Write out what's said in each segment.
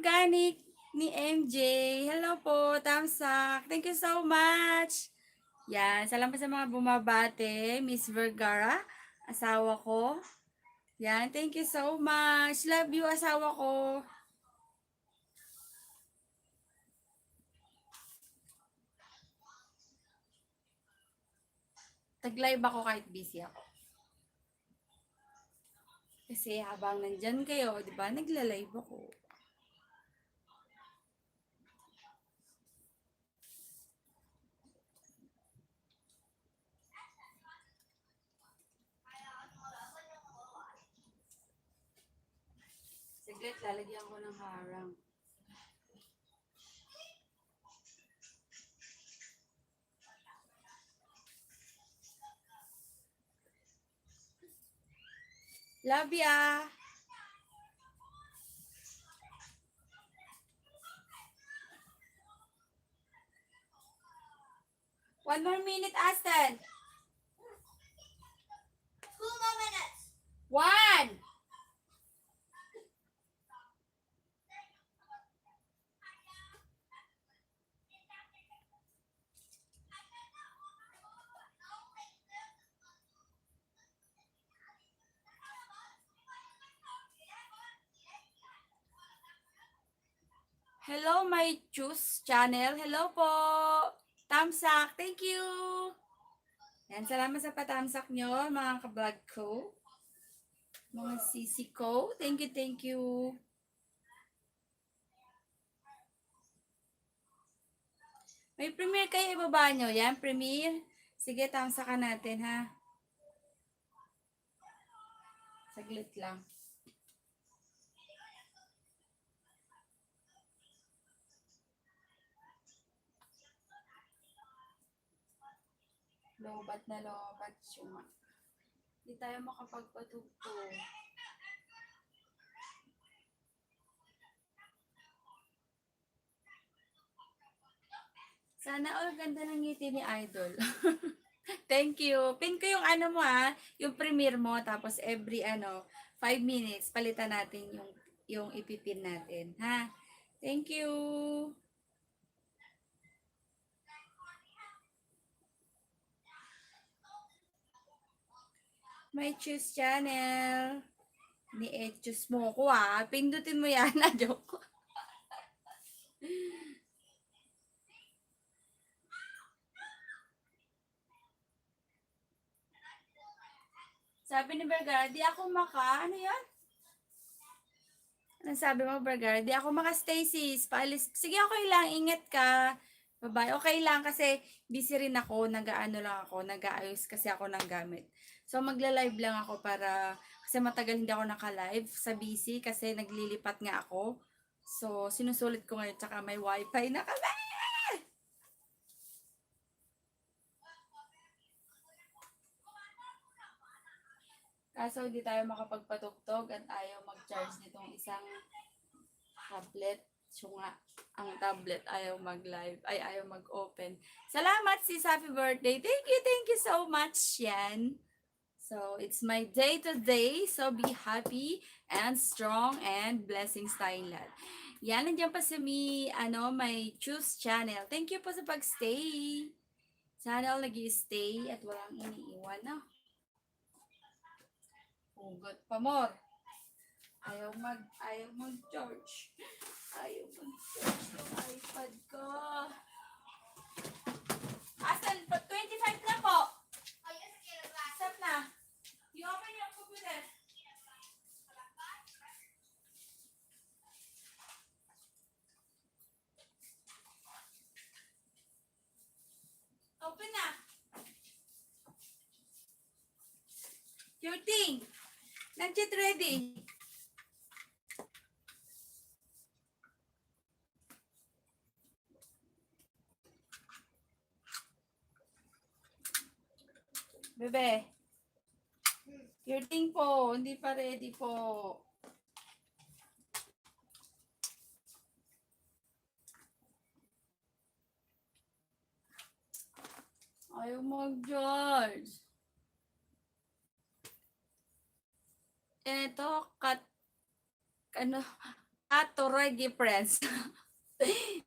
organic ni MJ. Hello po, Tamsak. Thank you so much. Yan, salamat sa mga bumabate. Miss Vergara, asawa ko. Yan, thank you so much. Love you, asawa ko. Tag-live ako kahit busy ako. Kasi habang nandyan kayo, di ba, nagla-live ako. Saglit, lalagyan ko ng harang. Love ya! One more minute, Aston. 2 more minutes. One! Hello, my Choose channel. Hello po. Tamsak, thank you. Yan, salamat sa patamsak nyo, mga kablog ko. Mga sisi ko. Thank you, thank you. May premiere kayo, ibaba nyo. Yan, premiere. Sige, tamsakan natin, ha. Saglit lang. Lobat na lobat siya. Hindi tayo makapagpatugtog. Sana all ganda ng ngiti ni Idol. Thank you. Pin ko yung ano mo ha, yung premiere mo, tapos every 5 minutes, palitan natin yung ipipin natin. Ha? Thank you. My Choose channel. Ni-choose mo ko ha. Pindutin mo yan na joke. Sabi ni Vergara, di ako ano yan? Anong sabi mo, Vergara? Di ako maka-stay sis. Paalis. Sige, okay lang. Ingat ka. Bye-bye. Okay lang kasi busy rin ako. Nag-aayos kasi ako ng gamit. So, magla-live lang ako kasi matagal hindi ako naka-live sa busy kasi naglilipat nga ako. So, sinusulit ko ngayon tsaka may wifi na kami. Kaso hindi tayo makapagpatugtog at ayaw mag-charge nitong isang tablet. So nga, ang tablet ayaw mag-live, ayaw mag-open. Salamat sis, happy birthday. Thank you so much yan. So, it's my day today. So, be happy and strong and blessings tayong lahat. Yan, nandiyan pa sa my Choose channel. Thank you po sa pag-stay. Sana all nag-stay at walang iniiwan, no? Hugot pa more. Ayaw mag-charge. Ayaw mag-charge yung iPad ko. Asan? 25 na po. Stop na. You open your computer. Open na. Your thing. Nag-chat ready. Bebe. Your thing po. Hindi pa ready po. Ayaw mag-charge. Ito, At Torregi Friends.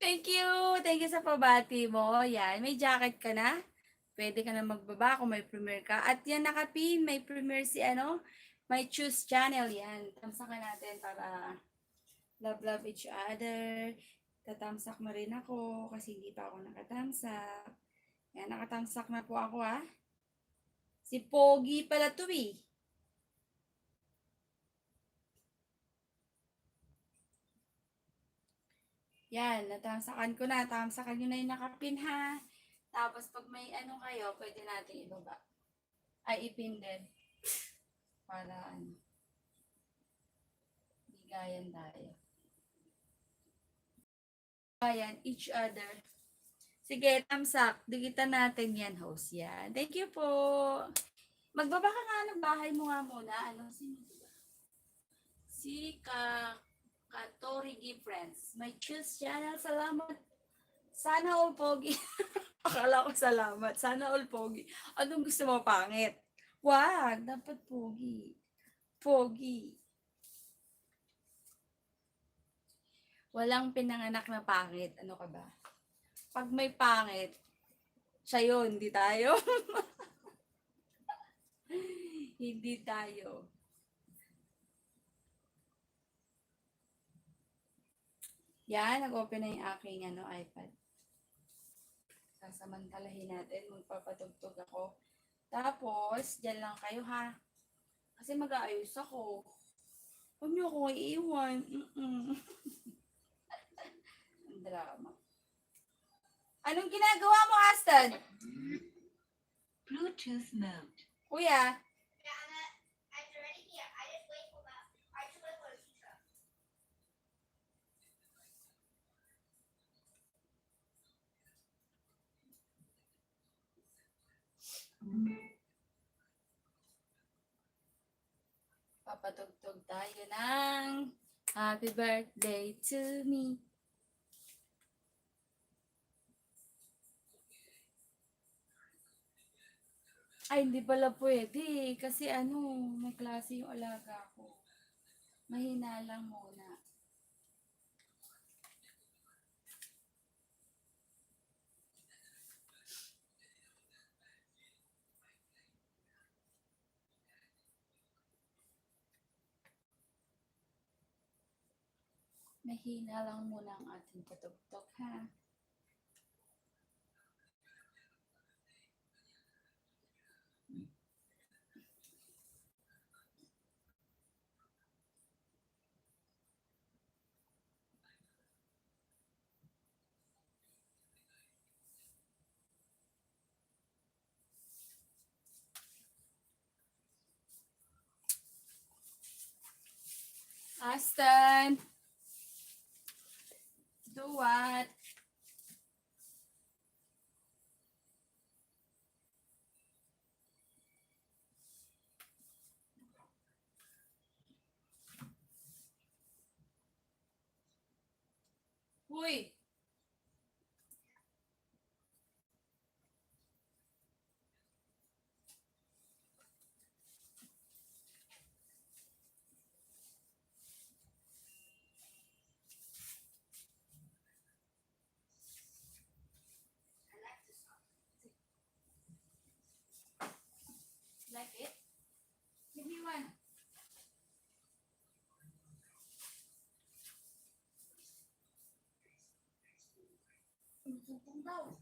Thank you. Thank you sa pabati mo. Yan. May jacket ka na. Pwede ka na magbaba kung may premiere ka. At yan nakapin. May premiere si ano. May choose channel yan. Tamsakan natin para love each other. Tatamsak mo rin ako kasi hindi pa ako nakatamsak. Yan. Nakatamsak na po ako ha. Si Pogi pala to eh. Yan, natamsakan ko na. Tamsakan nyo na yung nakapin ha. Tapos pag may ano kayo, pwede natin ibaba. Ay, ipin din. Para ano. Bigayan tayo. Ayan, each other. Sige, tamsak. Digitan natin yan, host. Yan. Thank you po. Magbaba ka nga ng bahay mo nga muna. Ano, sino ba? Si Katorigi Friends. May choose channel. Salamat. Sana all pogi. Akala ko salamat. Sana all pogi. Anong gusto mo, pangit? Wag. Dapat pogi. Pogi. Walang pinanganak na pangit. Ano ka ba? Pag may pangit, siya yun. Hindi tayo. Hindi tayo. Yan, nag-open na yung aking iPad. Sasamantalahin natin, magpapatugtog ako. Tapos, dyan lang kayo ha. Kasi mag-aayos ako. Huwag niyo ako iiwan. Ang drama. Anong ginagawa mo, Aston? Bluetooth mode. Kuya? Papatugtog tayo ng Happy Birthday to me. Ay, hindi pala pwede. Kasi may klase yung alaga ko. Mahina lang muna. Mahina lang muna ang ating patugtog, ha? Aston! Do what? Uy! Like it? Give me one. Susupong daw.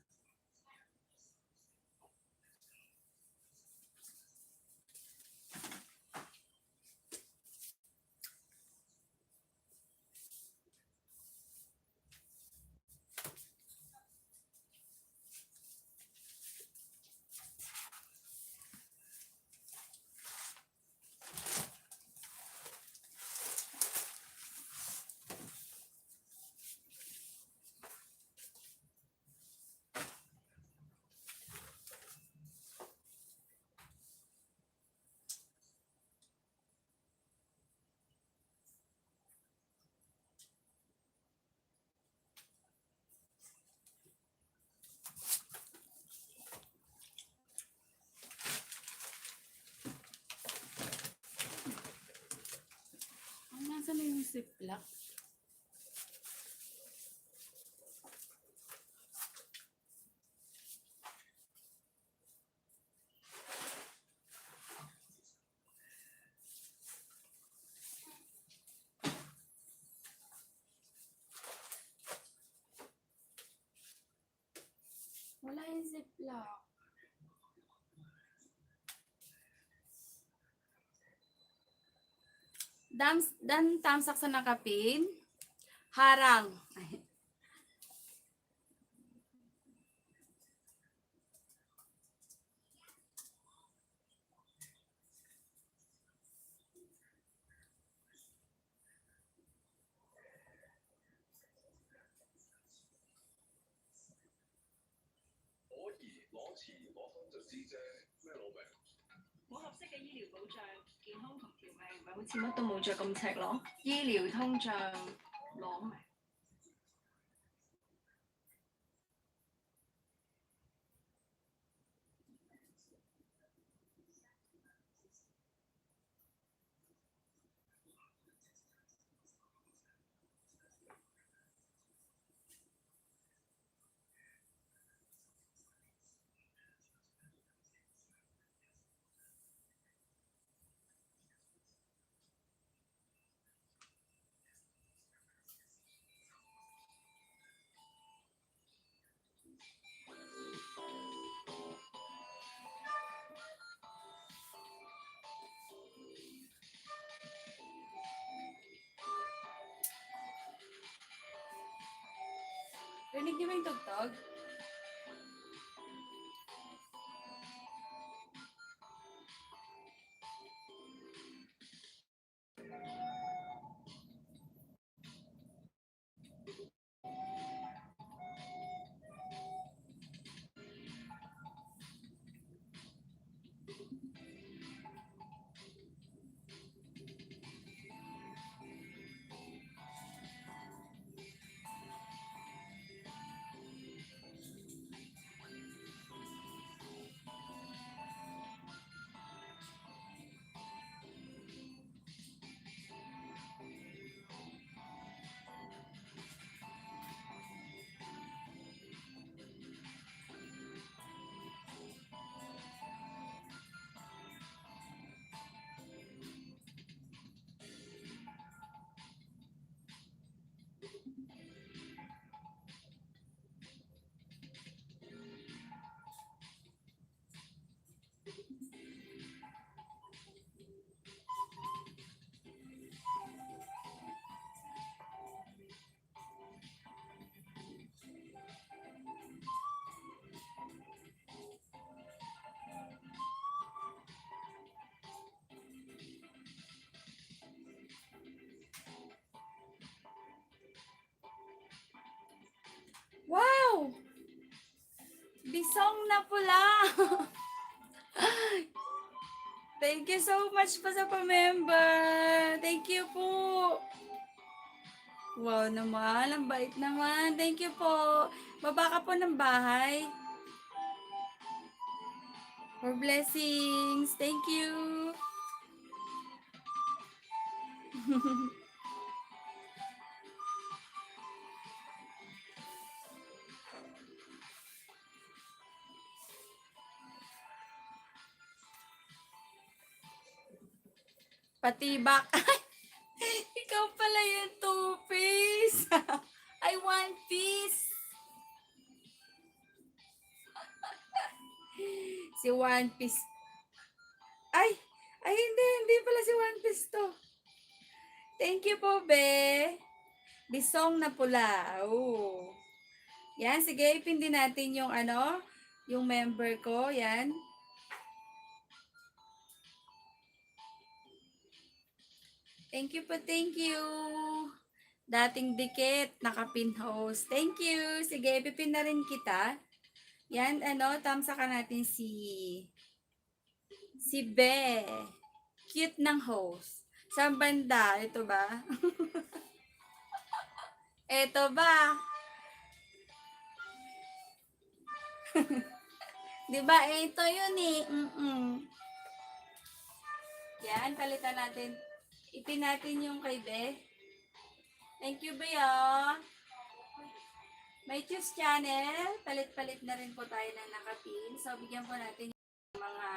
Nasaan na yung ziplock? ziplock. Dan tamsak sa nakapin. Harang. Ay.冇合適嘅醫療保障，健康同條命咪好似乜都冇着咁赤裸。醫療通脹攞命。Rinig niyo ba yung tugtog? Wow! Bisong na pula! Thank you so much po sa pa-member. Thank you po. Wow naman, ang bait naman. Thank you po. Baba ka po ng bahay. For blessings. Thank you. Patibak. Ikaw pala yung 2-piece. I 1-piece. Si 1-piece. Ay, hindi pala si 1-piece to. Thank you po, be. Bisong na pula. Oh. Yan, sige, ipindi natin yung yung member ko. Yan. Thank you po, thank you. Dating dikit, nakapin host. Thank you. Sige, pipin na rin kita. Yan, tamsakan natin si Be. Cute ng host. Sa banda, ito ba? Ito ba? Diba, ito yun eh. Yan, palitan natin. Ipin natin yung kay Be. Thank you, Be. May choose channel. Palit-palit na rin po tayo ng nakapin. So, bigyan po natin yung mga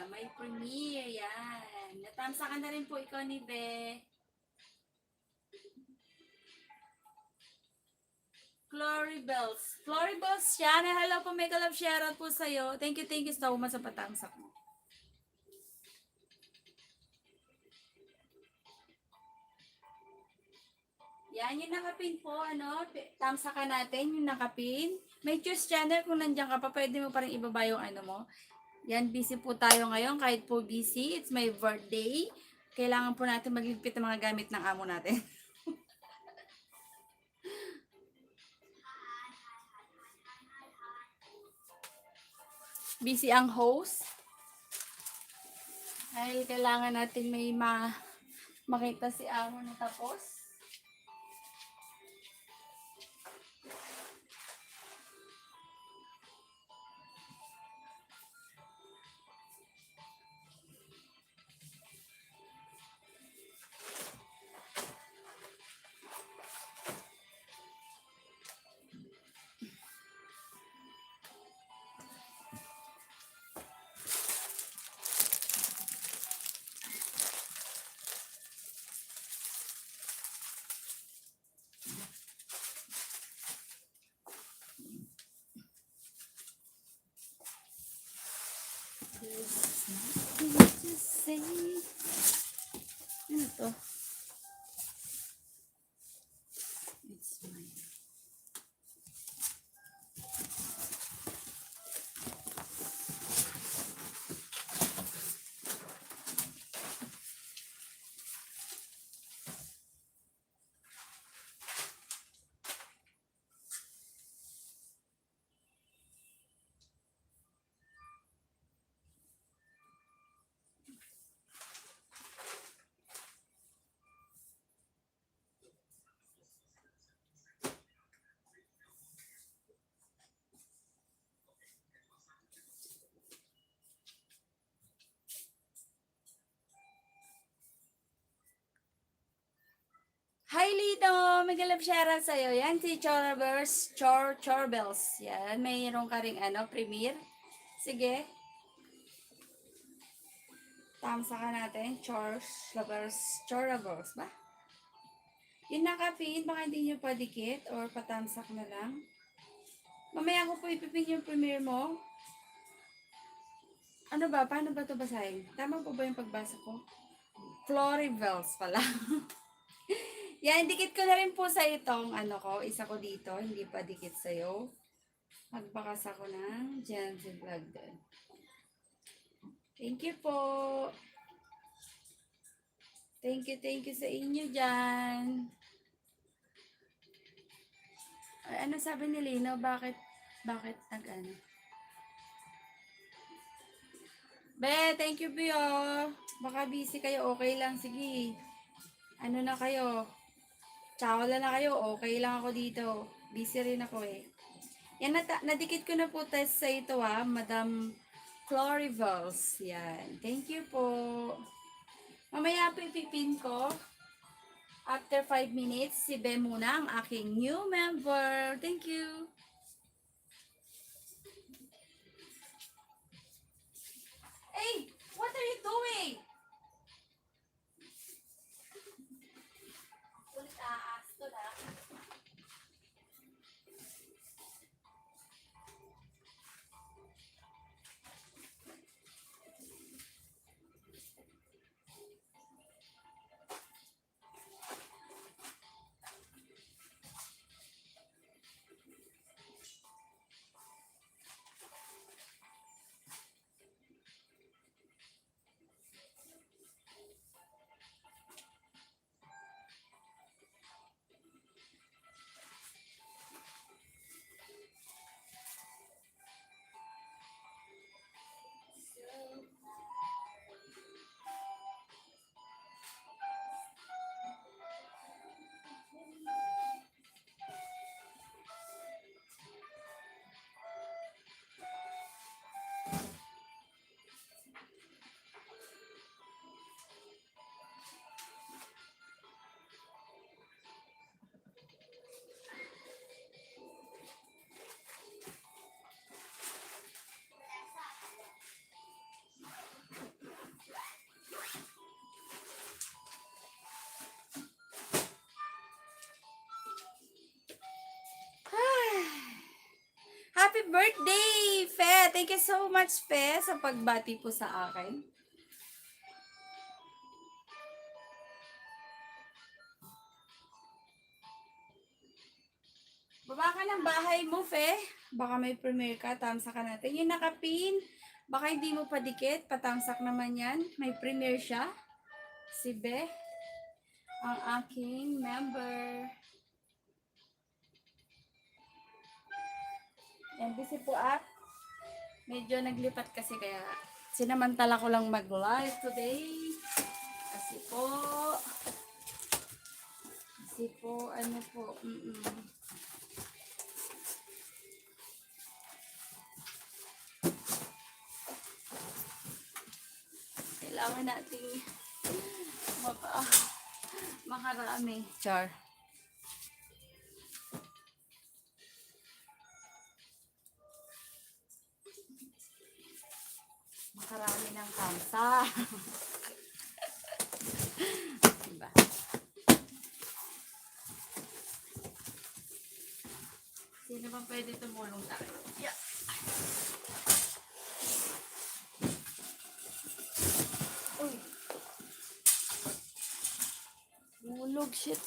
may premiere. Yan. Natamsakan na rin po ikaw ni Be. Glory Bells. Glory Boss Shana, hello po, mega love shoutout po sa'yo. Thank you so much sa patamsak mo. Yan, yung nakapin po, ano, tamsakan natin, yung nakapin. May choose channel, kung nandiyan ka pa, pwede mo pa rin ibaba yung ano mo. Yan, busy po tayo ngayon, kahit po busy, it's my birthday. Kailangan po natin magligpit ng mga gamit ng amo natin. Busy ang host. Dahil kailangan natin may makita si amo na tapos. Ano to? It's mine. Hi Lito! May galap shoutout sa'yo. Yan si Chorbels. Yan, mayroon ka ring ano, premiere. Sige. Tamsa ka natin. Chorbels ba? Yung nakapin, baka hindi nyo padikit or patamsak na lang. Mamaya ko po ipipin yung premiere mo. Ano ba? Paano ba ito basahin? Tama po ba yung pagbasa ko? Floribels pala. Yan, dikit ko na rin po sa itong ano ko, isa ko dito, hindi pa dikit sa'yo. Magbakas ako ng Jancy Vlog doon. Thank you po. Thank you sa inyo dyan. Ay, ano sabi ni Lino? Bakit nag-ano? Be, thank you Bio. Baka busy kayo, okay lang, sige. Ano na kayo? Tsawala na kayo, okay lang ako dito. Busy rin ako eh. Yan, nadikit ko na po test sa ito Madam Florivals. Yan. Thank you po. Mamaya pipipin ko. After 5 minutes, si Be muna ang aking new member. Thank you. Hey, what are you doing? Ulit aas to na. birthday, Fe! Thank you so much, Fe, sa pagbati po sa akin. Baba ka ng bahay mo, Fe. Baka may premiere ka, tamsak ka natin. Yung nakapin, baka hindi mo padikit, patamsak naman yan. May premiere siya. Si Be, ang aking member. Yan, busy po at medyo naglipat kasi kaya sinamantala ko lang mag-live today. Kasi po, ano po, kailangan nating makarami. Char. Makarami ng kamsa. Diba? Sino ba pwede tumulong sa akin? Yeah. Uy. Hulog, shit.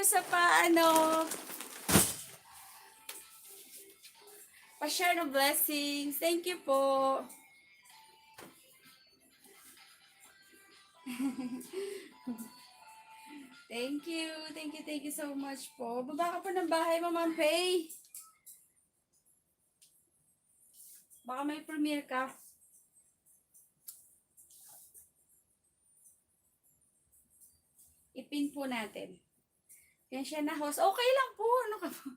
Sa pa-share ng blessings. Thank you po. Thank you so much po. Baba ka po ng bahay mo, Ma'am Faye. Baka may premiere ka. Ipin po natin. Yan siya na host. Okay lang po. Ano ka po?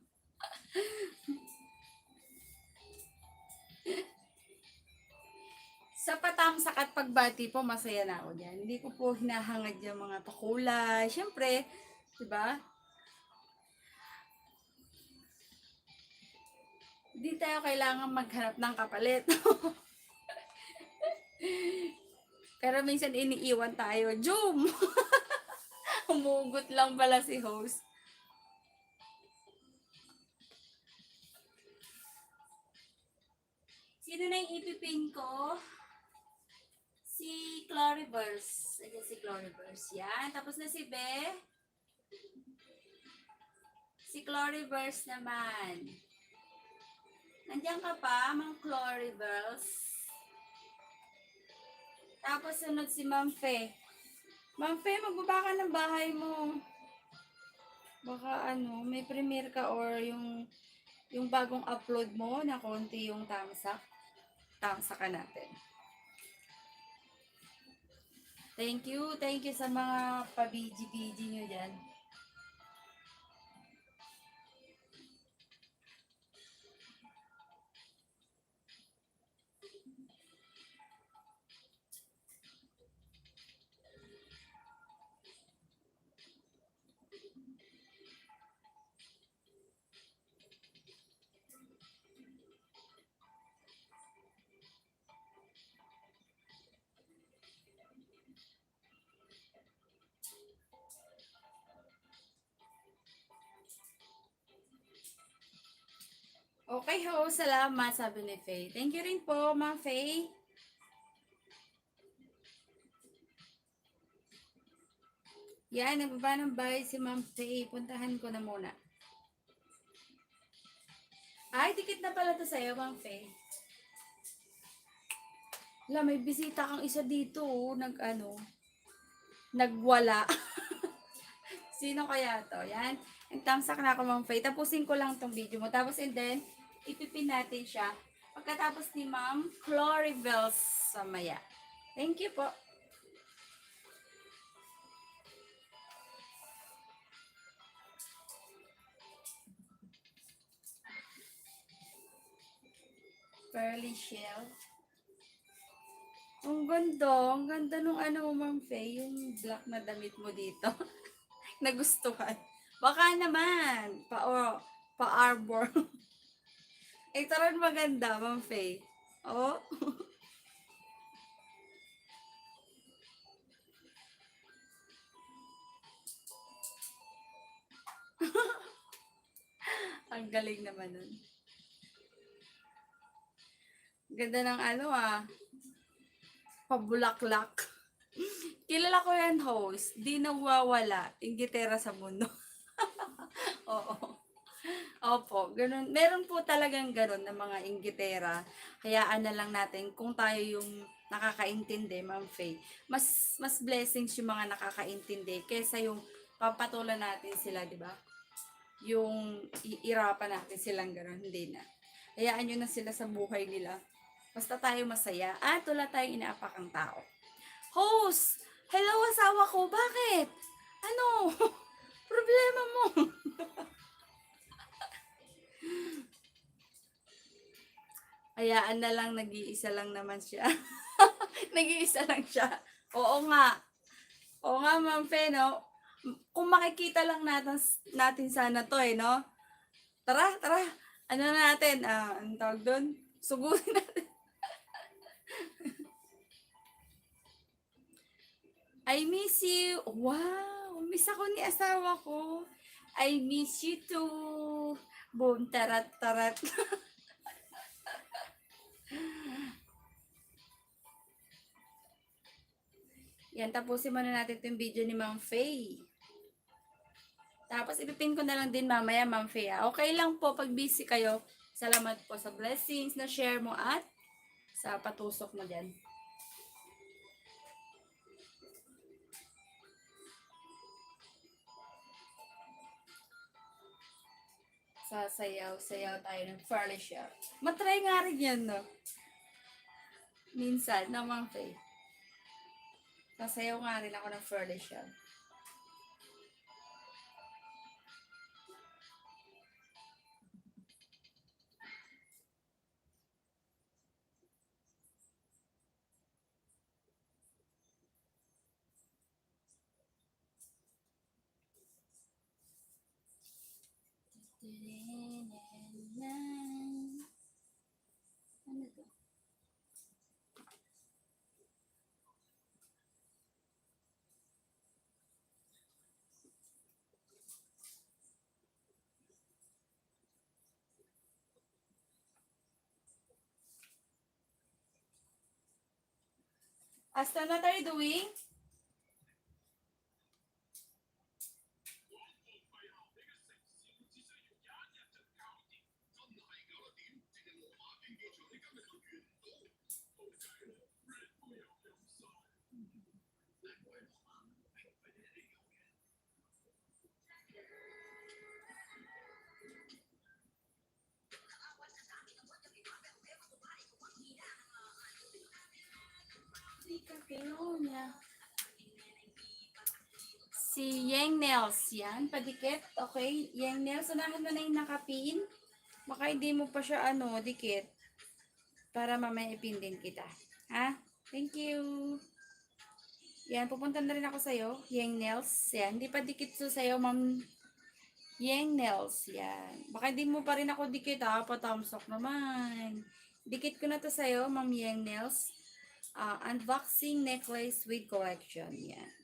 Sa patamsak at pagbati po, masaya na ako dyan. Hindi ko po hinahangad yung mga pakulay. Siyempre, diba? Hindi tayo kailangan maghanap ng kapalit. Pero minsan iniiwan tayo. Joom! Humugot lang pala si host. Sino na yung ipipin ko? Si Cloribers. Ayan si Cloribers. Yan. Tapos na si Be. Si Cloribers naman. Nandiyan ka pa, Mang Cloribers. Tapos sunod si Ma'am Fe. Ma'am Fe, magbaba ka ng bahay mo. Baka may premiere ka or yung bagong upload mo na konti yung tamsak. Tamsak ka natin. Thank you sa mga pa-BG-BG nyo dyan. Okay ho, salamat, sabi ni Faye. Thank you rin po, Ma'am Faye. Yan, nagbaba ng bahay si Ma'am Faye. Puntahan ko na muna. Ay, dikit na pala to sa'yo, Ma'am Faye. Wala, may bisita kang isa dito, nagwala. Sino kaya to? Yan. Tamsak na ako, Ma'am Faye. Tapusin ko lang tong video mo. Tapos, and then, ipipin natin siya. Pagkatapos ni Ma'am Cloribels Samaya. Thank you po. pearly shell. Ang ganda nung ano mo, Ma'am Faye, yung black na damit mo dito. Nagustuhan. Baka naman, pa-arbor. Ito rin maganda, Ma'am Faye. Oh. Ang galing naman nun. Ganda ng ano pabulaklak. Kilala ko yan, host. Di nawawala yung gitara sa mundo. Oo. Opo, ganun. Meron po talagang ganun na mga inggitera. Hayaan na lang natin kung tayo yung nakakaintindi, Ma'am Faye. Mas blessings yung mga nakakaintindi kaysa yung papatulan natin sila, di ba? Yung iirapan natin silang ganun. Hindi na. Hayaan nyo na sila sa buhay nila. Basta tayo masaya at wala tayong inaapakang tao. Host! Hello, asawa ko. Bakit? Ano? Problema mo? Hayaan na lang, nag-iisa lang naman siya. Nag-iisa lang siya. Oo nga. Oo nga, Ma'am Fe, no? Kung makikita lang natin sana to, no? Tara. Ano na natin? Ang tawag doon? Sugurin natin. I miss you. Wow! Miss ako ni asawa ko. I miss you too. Boom, tarat. Yan, tapusin muna natin itong video ni Ma'am Faye. Tapos ipipin ko na lang din mamaya, Ma'am Faye. Okay lang po pag busy kayo. Salamat po sa blessings na share mo at sa patusok mo dyan. Sasayaw tayo ng fairly share. Matry nga rin yan, no? Minsan, no, Ma'am Faye? Sasayaw nga rin ako ng fairly share. Ano to? Asta, what are you doing? Niya. Si Yang Nails, yan, padikit. Okay, Yang Nails, unahan mo na yung nakapin. Baka hindi mo pa siya, dikit. Para mamaya ipindin kita. Ha? Thank you. Yan, pupunta na rin ako sa'yo. Yang Nails, yan. Hindi pa dikit so sa'yo, Ma'am Yang Nails, yan. Baka hindi mo pa rin ako dikit, ha? Patamsok naman. Dikit ko na to sa'yo, Ma'am Yang Nails. Unboxing necklace with collection. Yan.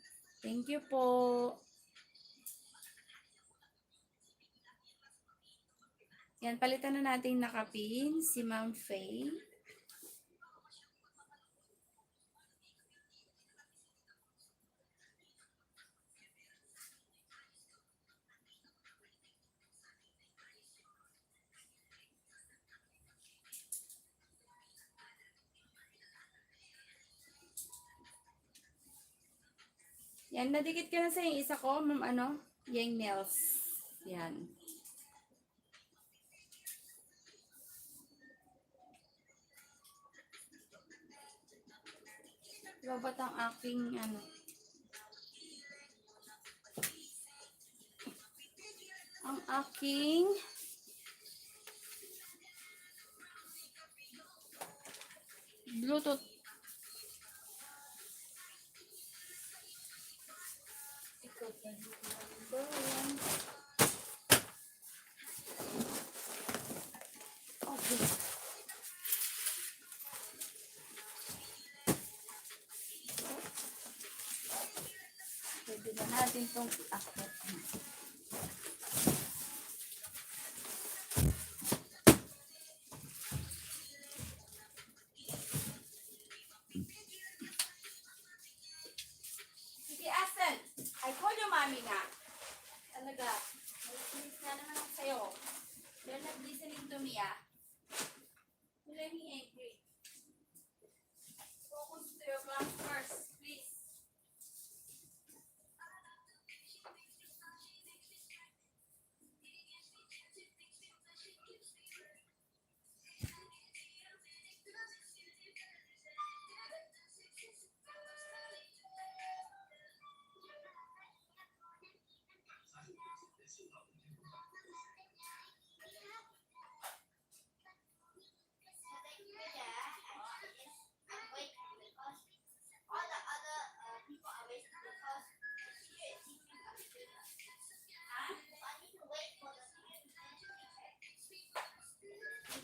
Thank you po. Yan, palitan na natin nakapin si Ma'am Faye. Yan, nadikit ko na sa yung isa ko, Ma'am Yang Nails. Yan. Babat ang aking, ang aking Bluetooth. Ikot na dito. Okay. Pwede na natin itong akot. Sige, Asert. I call you mommy nga. Talaga. Nag-miss na naman ako sa'yo. You're not listening to me, ah. You're letting me angry. Focus to your class first, please.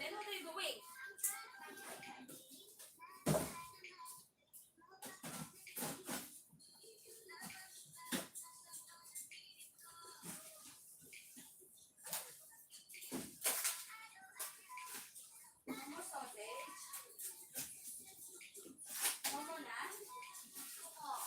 Then what are you doing? More sausage. More na. Oh.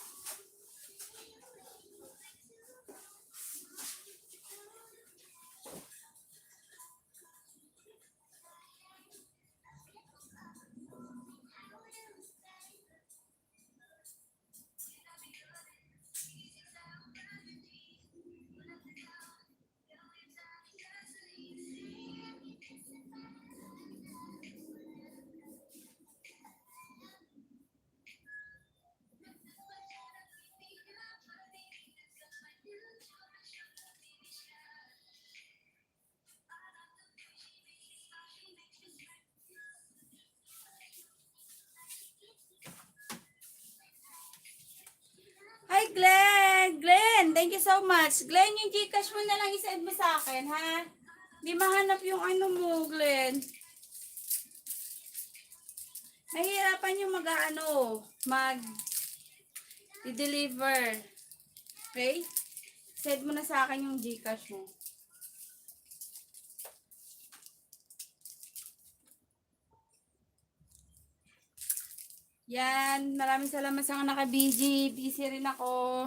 Hi, Glenn! Glenn, thank you so much. Glenn, yung Gcash mo na lang isend mo sa akin, ha? Di mahanap yung ano mo, Glenn. Nahihirapan yung i-deliver. Okay? Send mo na sa akin yung Gcash mo. Yan, maraming salamat sa mga naka-busy. Busy rin ako.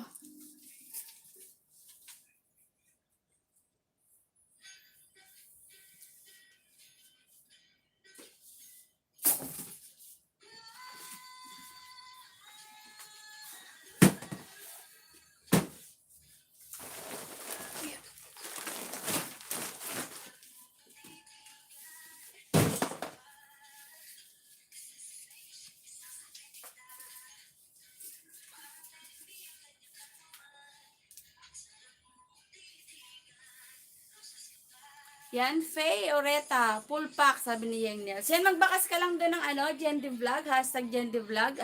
Yan, Faye Oreta, full pack, sabi ni Yang Nails. Yan, magbakas ka lang doon ng Jendy Vlog, hashtag Jendy Vlog,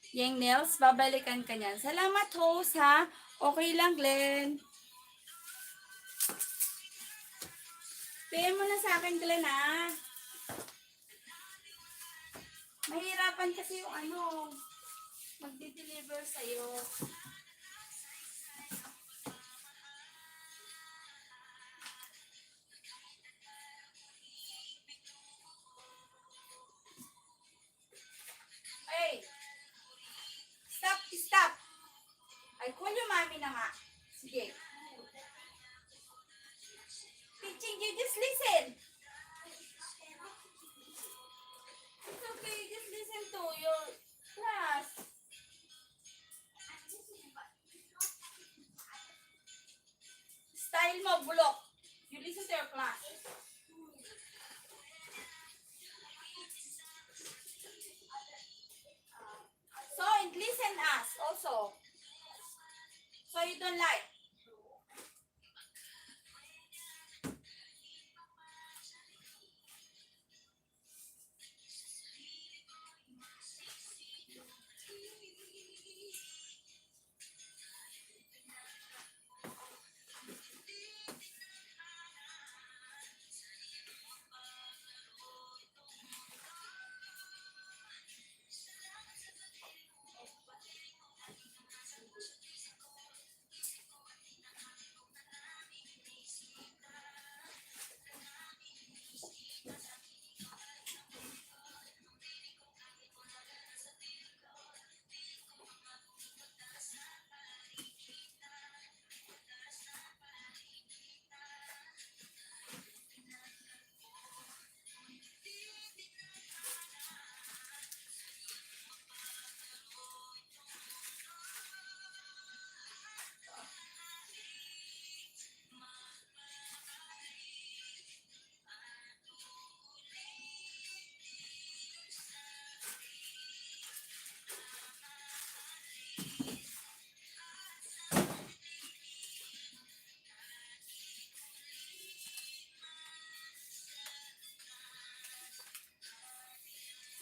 Yang Nails, babalikan ka niyan. Salamat, host, ha? Okay lang, Glenn. PM mo na sa akin, Glenn, ha? Mahirapan kasi yung magdi-deliver sa'yo. Hey! Stop! I call you mommy na nga. Sige. Teaching you, just listen. It's okay, just listen to your class. Style mo, bulok. You listen to your class. So, and listen us also. So you don't like.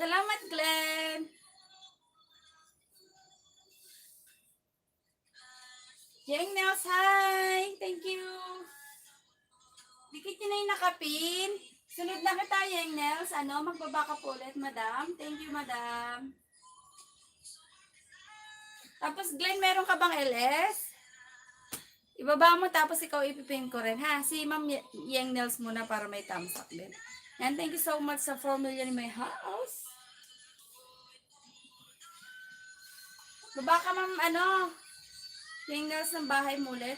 Salamat, Glenn. Yang Nails, hi. Thank you. Dikit nyo na yung nakapin. Sunod na kita, Yang Nails. Ano, magbaba ka po ulit, madam. Thank you, madam. Tapos, Glenn, meron ka bang LS? Ibaba mo, tapos ikaw ipipin ko rin, ha? Si Ma'am Yang Nails muna para may thumbs up din. And thank you so much sa 4 million in my house. Baba ka, Ma'am, ano? Yang Nails ng bahay mo ulit.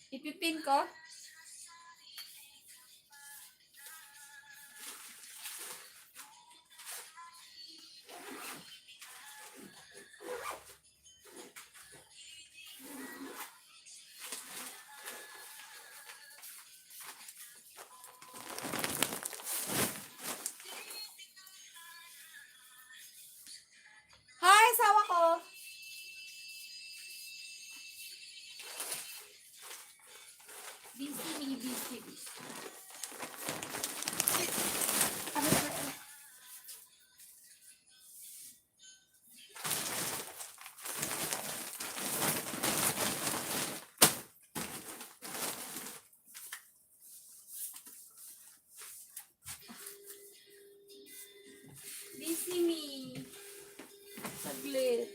Ipipin ko. Hi, asawa ko. Busy. Busy me. Saglit.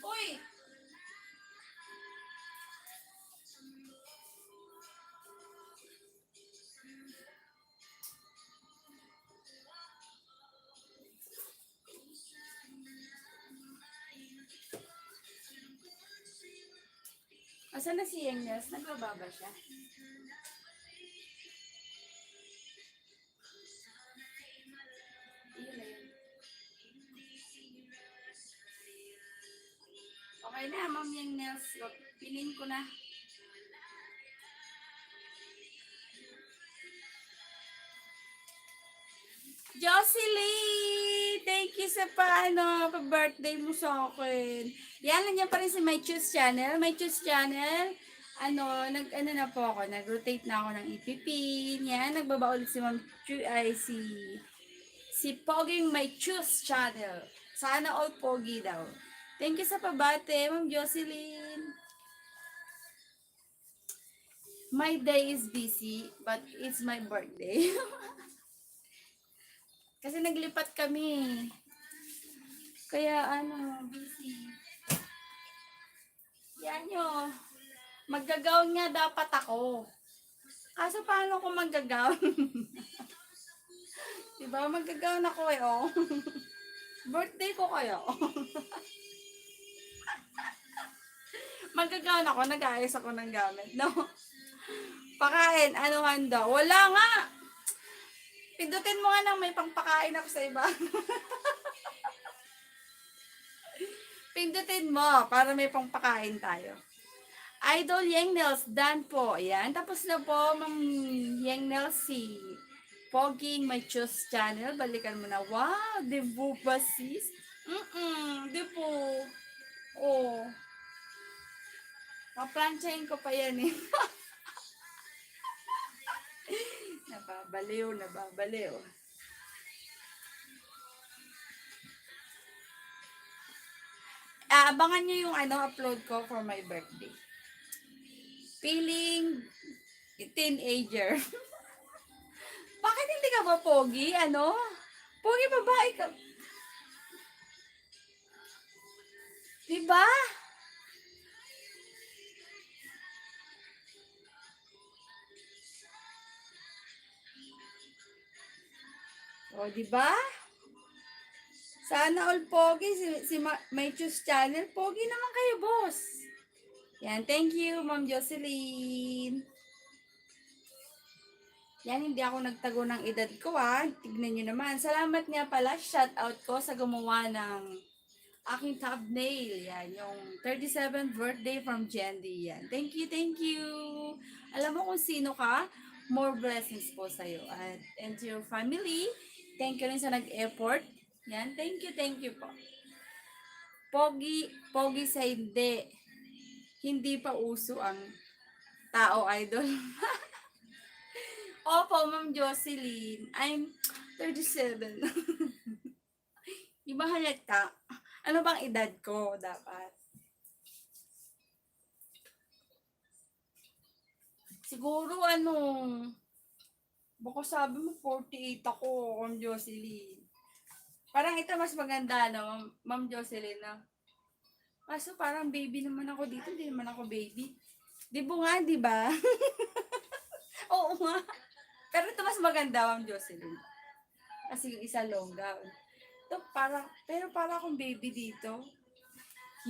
Uy! Asan na si Yang Nails? Nagbababa siya. Iyon na yun. Okay na, Ma'am Yang Nails. Pinin ko na. Jocelyn! Thank you sa pa-birthday mo sa akin. Yan, nandiyan pa rin si My Choose Channel. My Choose Channel, na po ako, nag-rotate na ako ng ipipin. Yan, nagbaba ulit si Ma'am si Poging My Choose Channel. Sana all Pogi daw. Thank you sa pabate, Ma'am Jocelyn. My day is busy, but it's my birthday. Kasi naglipat kami. Kaya busy. Yan nyo. Maggagawin nga dapat ako. Kaso paano ko maggagawin? Diba? Maggagawin ako oh. Birthday ko kayo. Maggagawin ako. Nag-aayos ako ng gamit. No? Pakain. Ano handa? Wala nga. Pindutin mo nga nang may pangpakain ako sa iba. Pindutin mo para may pangpakain tayo. Idol Yang Nails, done po. Ayan. Tapos na po, Ma'am Yang Nails, si Poging My Choose Channel. Balikan mo na. Wow, dibu ba sis? Dibu. Oh. Kaplansyahin ko pa yan eh. Nababaliw. Abangan nyo yung upload ko for my birthday. Feeling teenager. Bakit hindi ka ba pogi? Pogi babae ka. Diba? O, diba? Sana all pogi. Si My Choose Channel. Pogi naman kayo, boss. Yan. Thank you, Ma'am Jocelyn. Yan, hindi ako nagtago ng edad ko, Tignan nyo naman. Salamat nga pala. Shout out ko sa gumawa ng aking thumbnail. Yan. Yung 37th birthday from Jendy. Yan. Thank you. Alam mo kung sino ka? More blessings po sa'yo. And to your family, thank you rin sa nag-effort. Yan, thank you po. Pogi sa hindi. Hindi pa uso ang tao idol. Opo, Ma'am Jocelyn. I'm 37. Di ba halata? Ano bang edad ko dapat? Siguro baka sabi mo 48 ako, Ma'am Jocelyn. Parang ito mas maganda, no, Ma'am Jocelyn, na. Kaso parang baby naman ako dito, hindi naman ako baby. Di ba nga, di ba? Oo nga. Pero ito mas maganda, Ma'am Jocelyn. Kasi yung isa long gown. Ito pero para akong baby dito.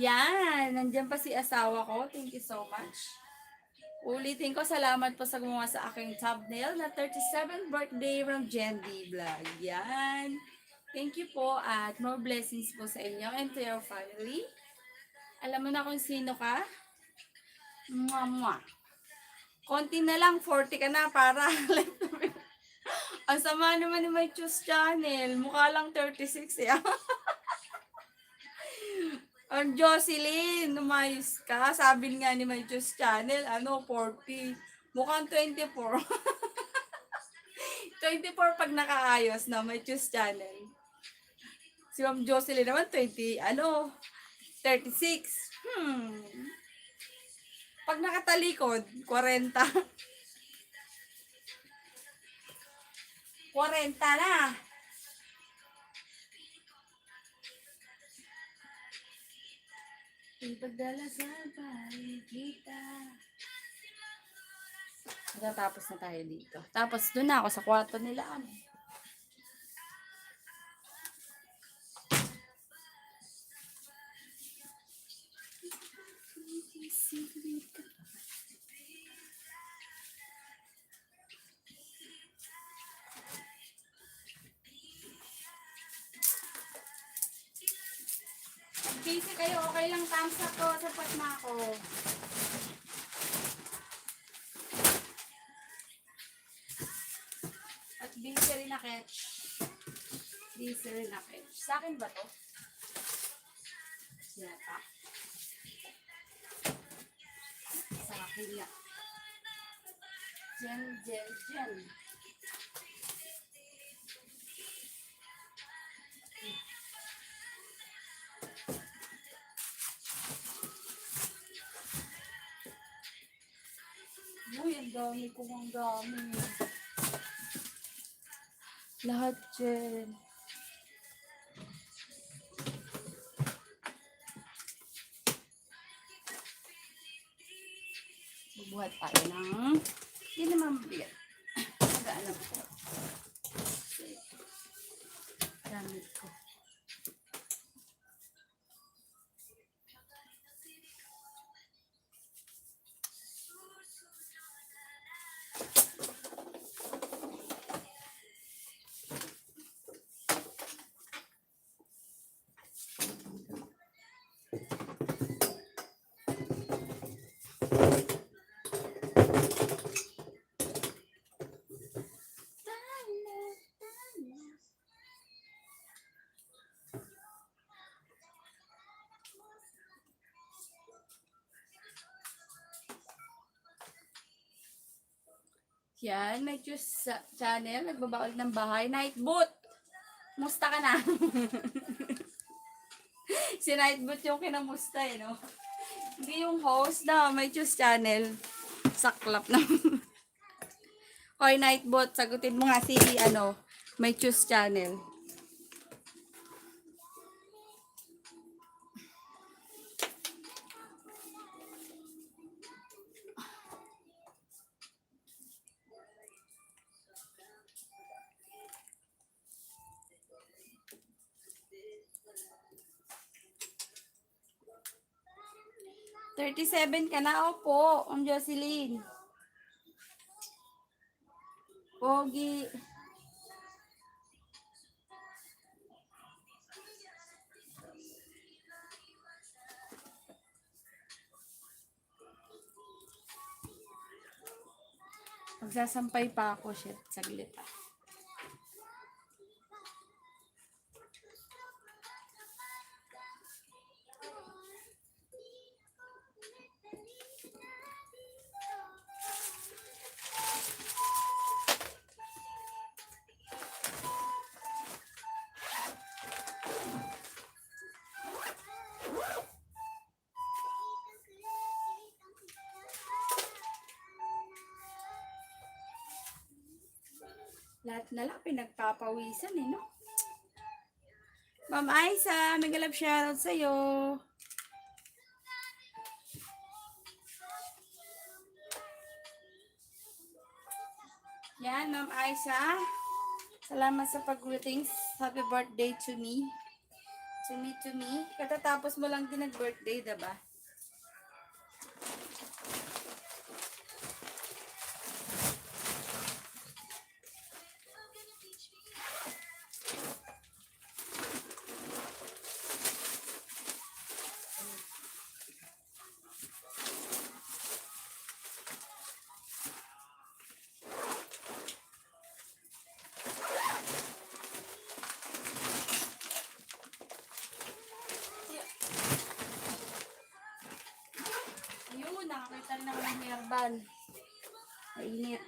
Yan, nandiyan pa si asawa ko. Thank you so much. Ulitin ko, salamat po sa gumawa sa aking thumbnail na 37th birthday from Jendy Vlog. Yan. Thank you po at more blessings po sa inyo and to your family. Alam mo na kung sino ka? Mwah. Konti na lang, 40 ka na para ang sama naman ni my Choose Channel. Mukha lang 36 eh. Ang Jocelyn, umayos ka. Sabi nga ni my Choose Channel, 40. Mukhang 24. 24 pag nakaayos na my Choose Channel. Si Ma'am Jocelyn naman, 36. Pag nakatalikod, 40. 40 na. Ipagdala sa bahay kita. Matatapos na tayo dito. Tapos doon na ako sa kwarto nila. Busy kayo, okay lang, thumbs up ko, sapat na ako. At busy rin na catch. Sa akin ba to? Yata. Sa akin na. Jen. Uy, ang dami kong dami. Lahat dyan. Bubuhat tayo ng hindi naman mabigat. Magaan lang po. Gamit ko. Yan, may Choose Channel, nagbabaol ng bahay. Nightboot! Musta ka na? Si Nightboot yung kinamusta no? Hindi yung host na may Choose Channel. Saklap na. Hoy, Nightboot, sagutin mo nga si, may Choose Channel. $37 ka na, opo, Jocelyn. Pogi. Magsasampay pa ako, shit, saglit ah. Lahat na lang pinagpapawisan eh, no? Ma'am Aiza, mega love shoutout sa'yo. Yan, Ma'am Aiza. Salamat sa pag-greetings. Happy birthday to me. To me. Katatapos mo lang din nag-birthday, diba? Ayun, nakakita rin ako ng herbal. Mainit.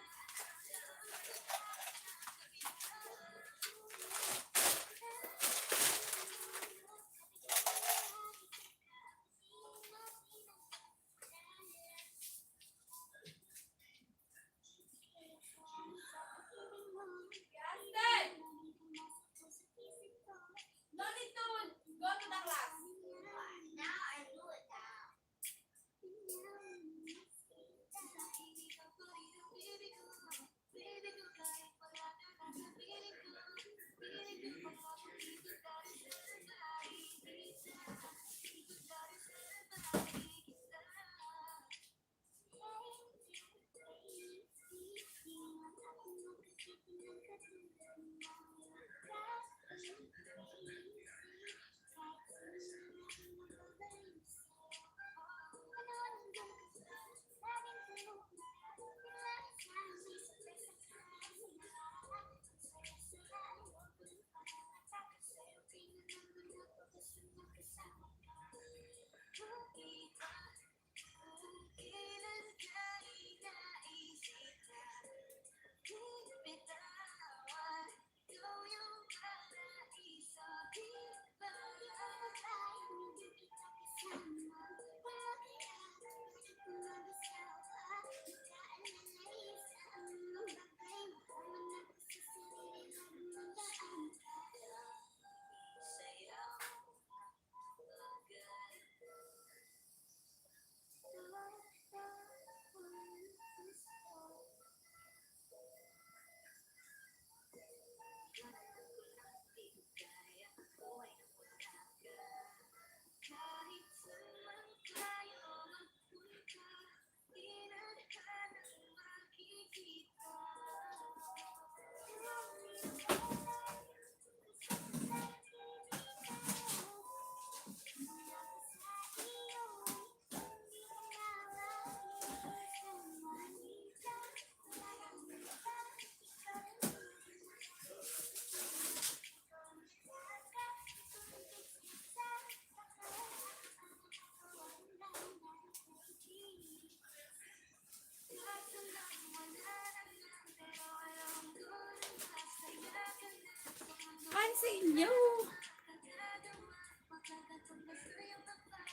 Sa inyo.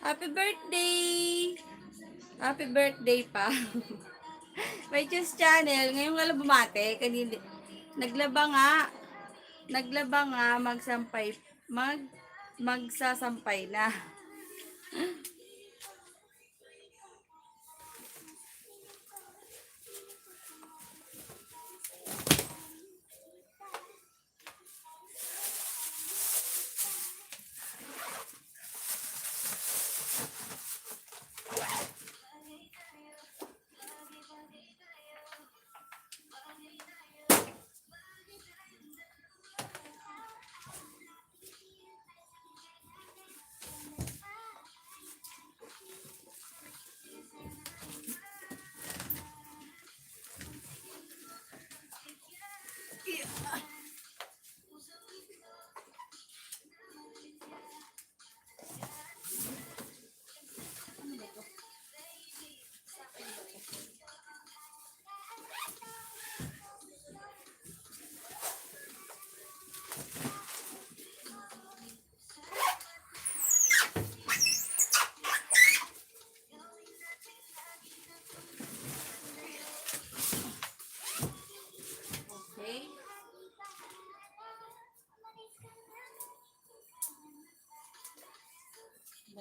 Happy birthday! Happy birthday pa. May Choose Channel. Ngayon nga lang bumate. Kanina, naglaba nga, magsasampay na.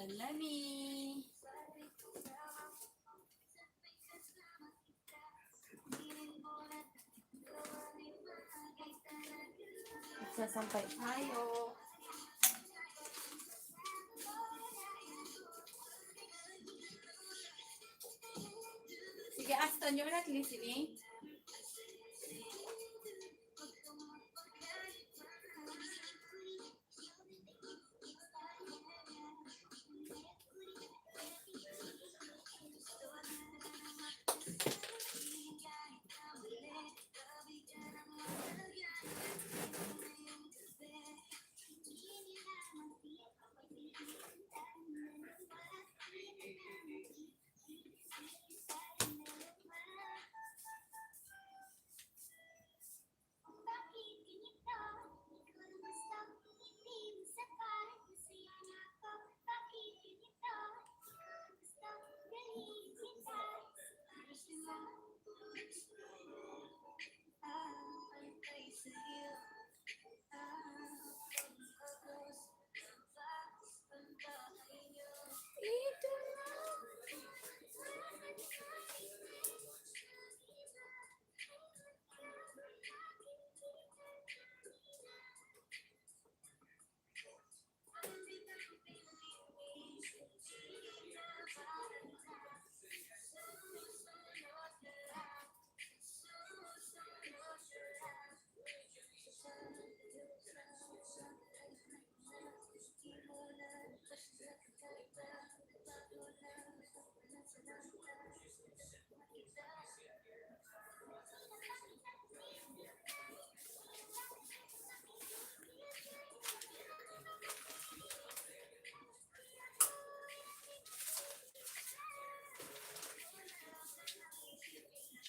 Lami. Sasampay tayo. Sige, Aston, you're not listening?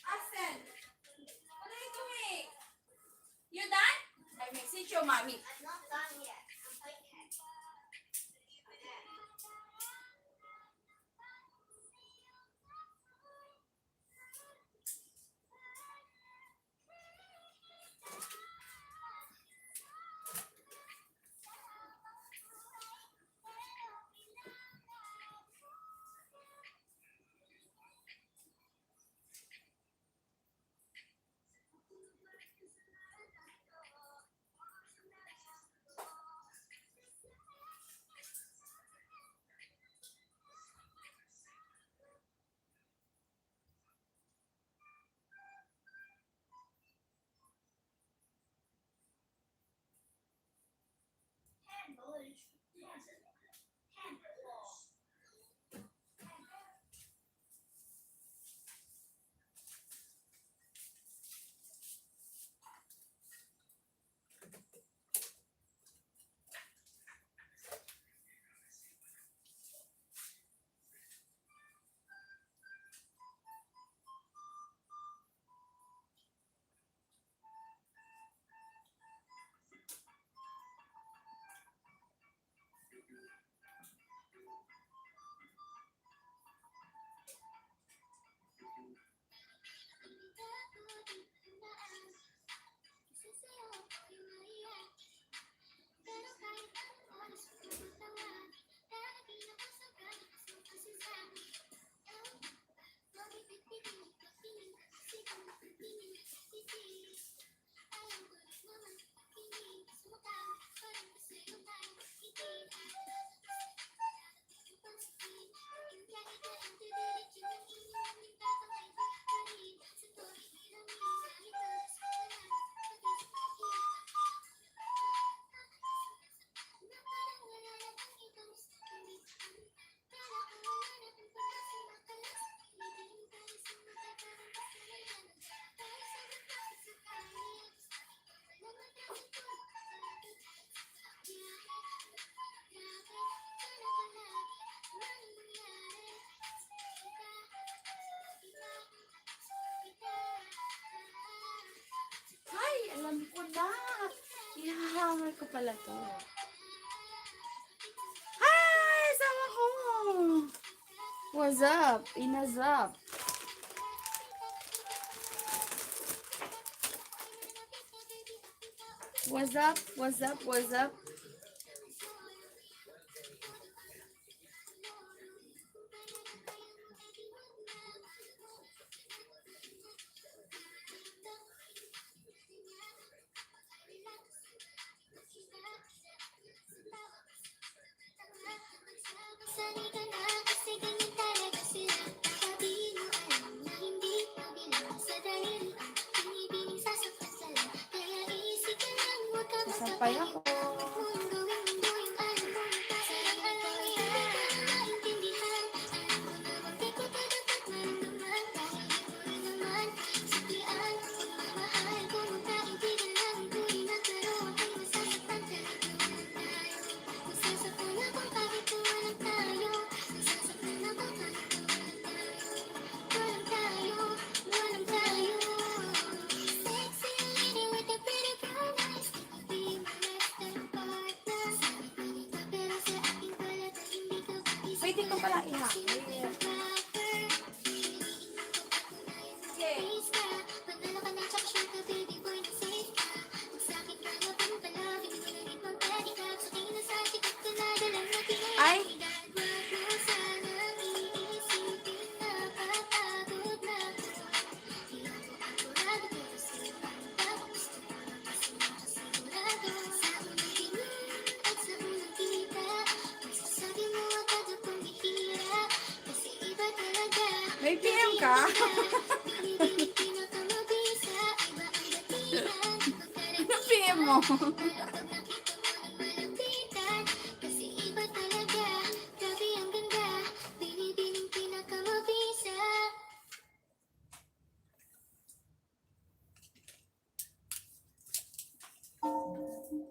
Aston, what are you doing? You done? I message your mommy. I'm not done yet. I'm playing catch. Ay, alam ko na. Ihahamar ko pala to. Hi! Sama ko! What's up? Inaz up? What's up? What's up? What's up? Sampay ako. Pwede ko pala ihakit. Ay! May PM ka? Ano PM mo?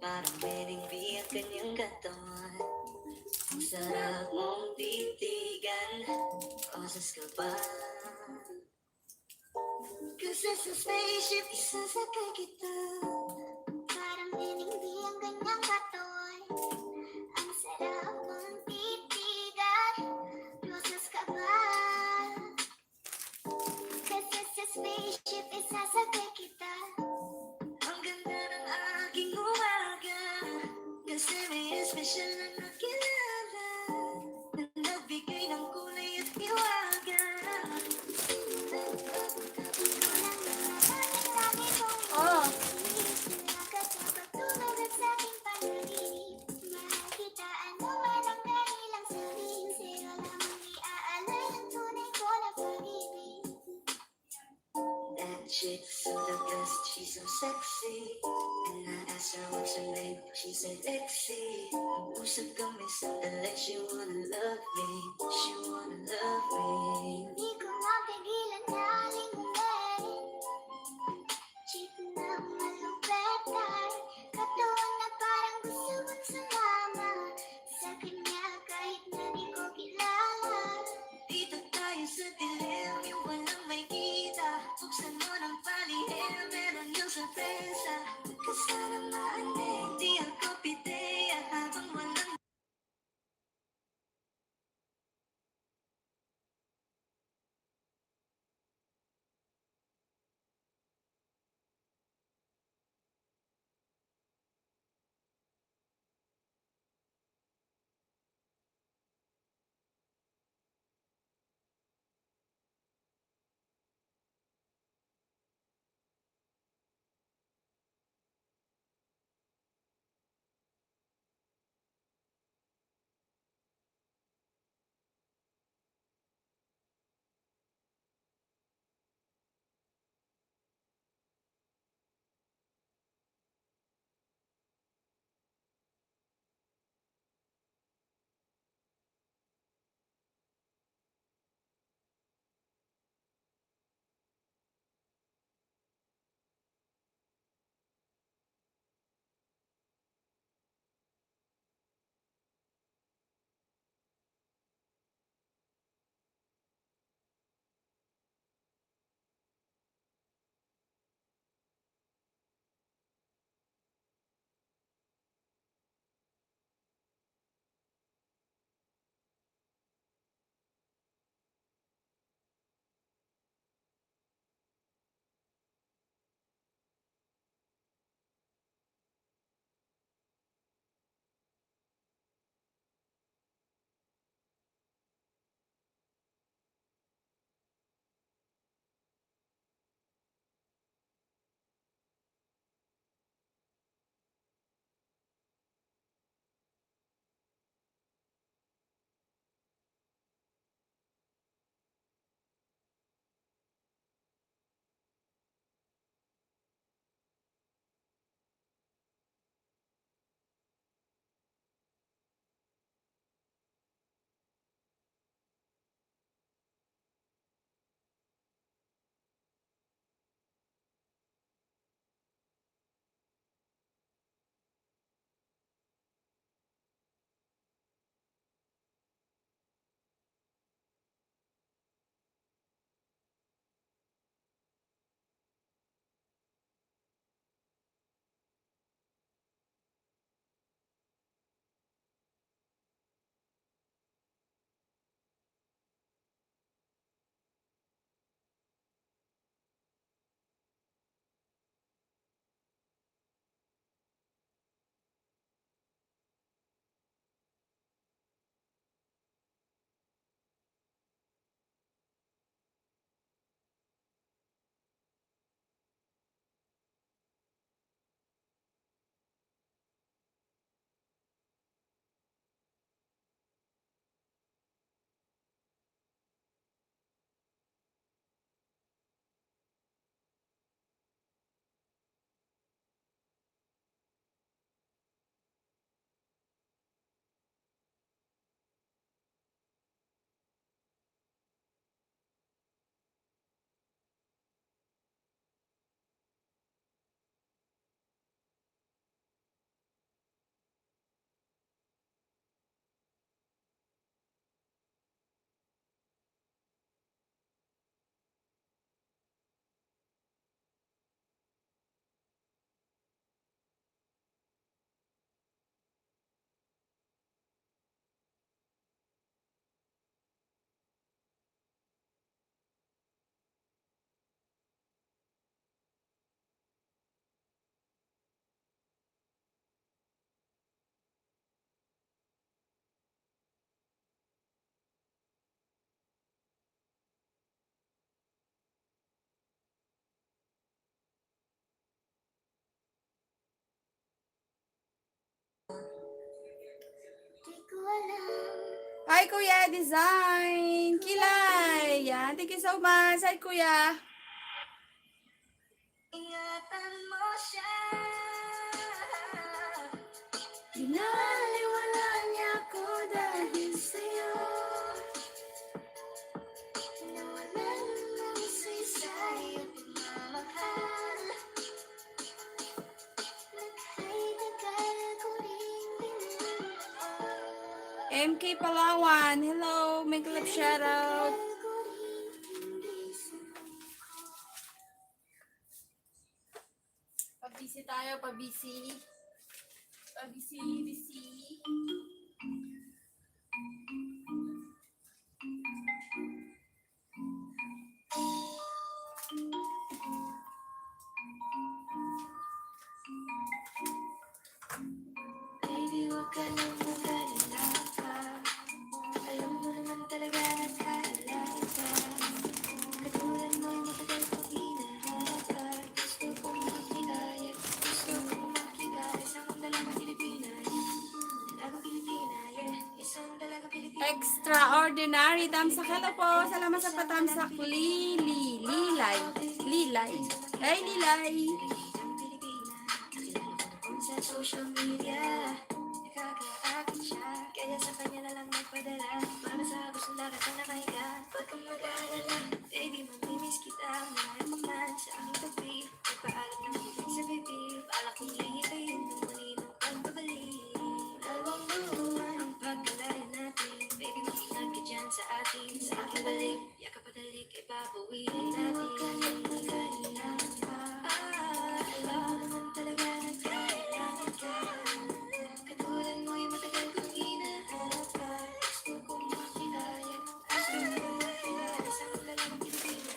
Parang binigbi ang kanyang katawan. Ang sarap mong titigan. Osas ka ba? Kasi sa spaceship, isasakay kita. Parang binigbi ang ganyang katawan. Ang sarap mong titigan. Rosas ka ba? Kasi sa spaceship, isasakay kita. Ang ganda ng aking umaga. Kasi may espesyal na nakilala. Na nagbigay ng kulay at iwaga. Oh! Nakatapagtulog at sa aking panaginip. Mahal kita, ano man ang dahilang sabihin. Sa'yo lamang iaalay ang tunay ko na pag-ibig. That chick's so the best, she's so sexy. And I asked her what's her name, she said Lexi. Usap kami sandali, she wanna love me. She wanna love me. Hindi ko mapigilan na lingunin. Chick na malubetan. Katawan na parang gusto kong sumama sa kanya kahit na di ko kilala. Dito tayo sa dilim, yung walang may kita. Buksan mo ng palihim, meron yung sorpresa. Kasama maanin, di ako pideya. Habang walang Hi, Kuya Design! Kilay! Yan, thank you so much. Hi, Kuya! Ingatan mo siya. Pinaliwala niya ako dahil sa'yo. Nawalan ng saysay at pagmamahal. Naghay-tagal ko rin dinaan. MK Palawan, hello! May club shoutout. Pabisi tayo, pabisi. Pabisi. Baby, huwag ka nang mag-alala pa. Alam mo naman talaga na kailan ka. Katulad mo yung matagal kong hinahanap. Gusto kong makikaya, gusto kong makikaya. Isang dalagang Pilipina, dalagang Pilipina, isang dalagang Pilipina. Extraordinary tamsak. Hello po. Salamat sa patamsak. Lilay. Hey, Lilay. Sa social media, nakaka-akit siya. Kaya sa kanya na lang nagpadala. Para sa gusto lahat ang nakahiga. Huwag kang mag-aalala, baby, mamimiss kita. Mahal mo man sa aking tabi. Nagpaalam ng ibig sa bibig. Balak kong lihitin ng malinong pagbabalik. Dalawang buwan ang pagkalayo natin. Baby, mag-ingat ka dyan sa atin. Sa aking balik, yakap at halik ay babawiin natin. Huwag ka nang mag-alala pa. Alam naman talaga na kailangan ka. Katulad mo yung matagal kong hinahanap ka. Gusto kong makilaya. Gusto kong makilaya sa dalagang Pilipina.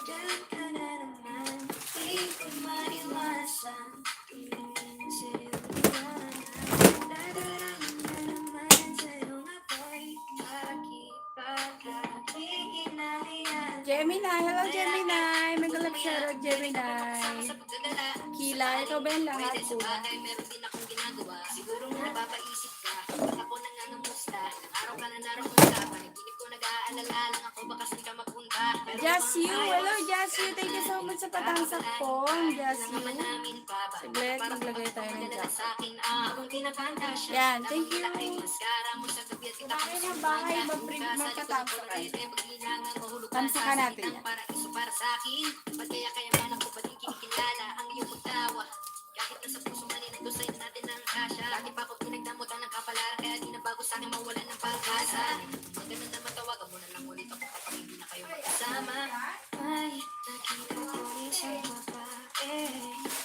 Diyan ka na naman, di ko maiwasan. Tumingin sa iyong iwanan. Dadaramin na naman sa iyong apoy. Pakipagkakikinalian. Gemini, hello Gemini. May club shoutout, Gemini. Kila, ikaw ba yung lahat po? Meron din akong ginagawa. Siguro napapaisip ka. Ba't ako nangangamusta? Araw ka na naramusta. Panaginip ko nag-aalala lang ako. Baka saan ka mapunta. Just you, hello Just you. Thank you so much sa patamsak po. Just you. Saglit, maglagay tayo ng Just. Yan, thank you. Bakit yung bahay magpatamsak kayo? Tamsakan natin yan. Para sa akin, ba't kaya man ako pa din kinikilala ang iyong pagtawa? Kahit nasa puso man ito sa'yo natin ang kasya. Dati pa ako pinagdamutan ng kapalaran, kaya di na bago sa'kin mawalan ng pag-asa. Maganda na matawagan mo na lang ulit ako kapag hindi na kayo magkasama. Ay, nakita ko isang babae,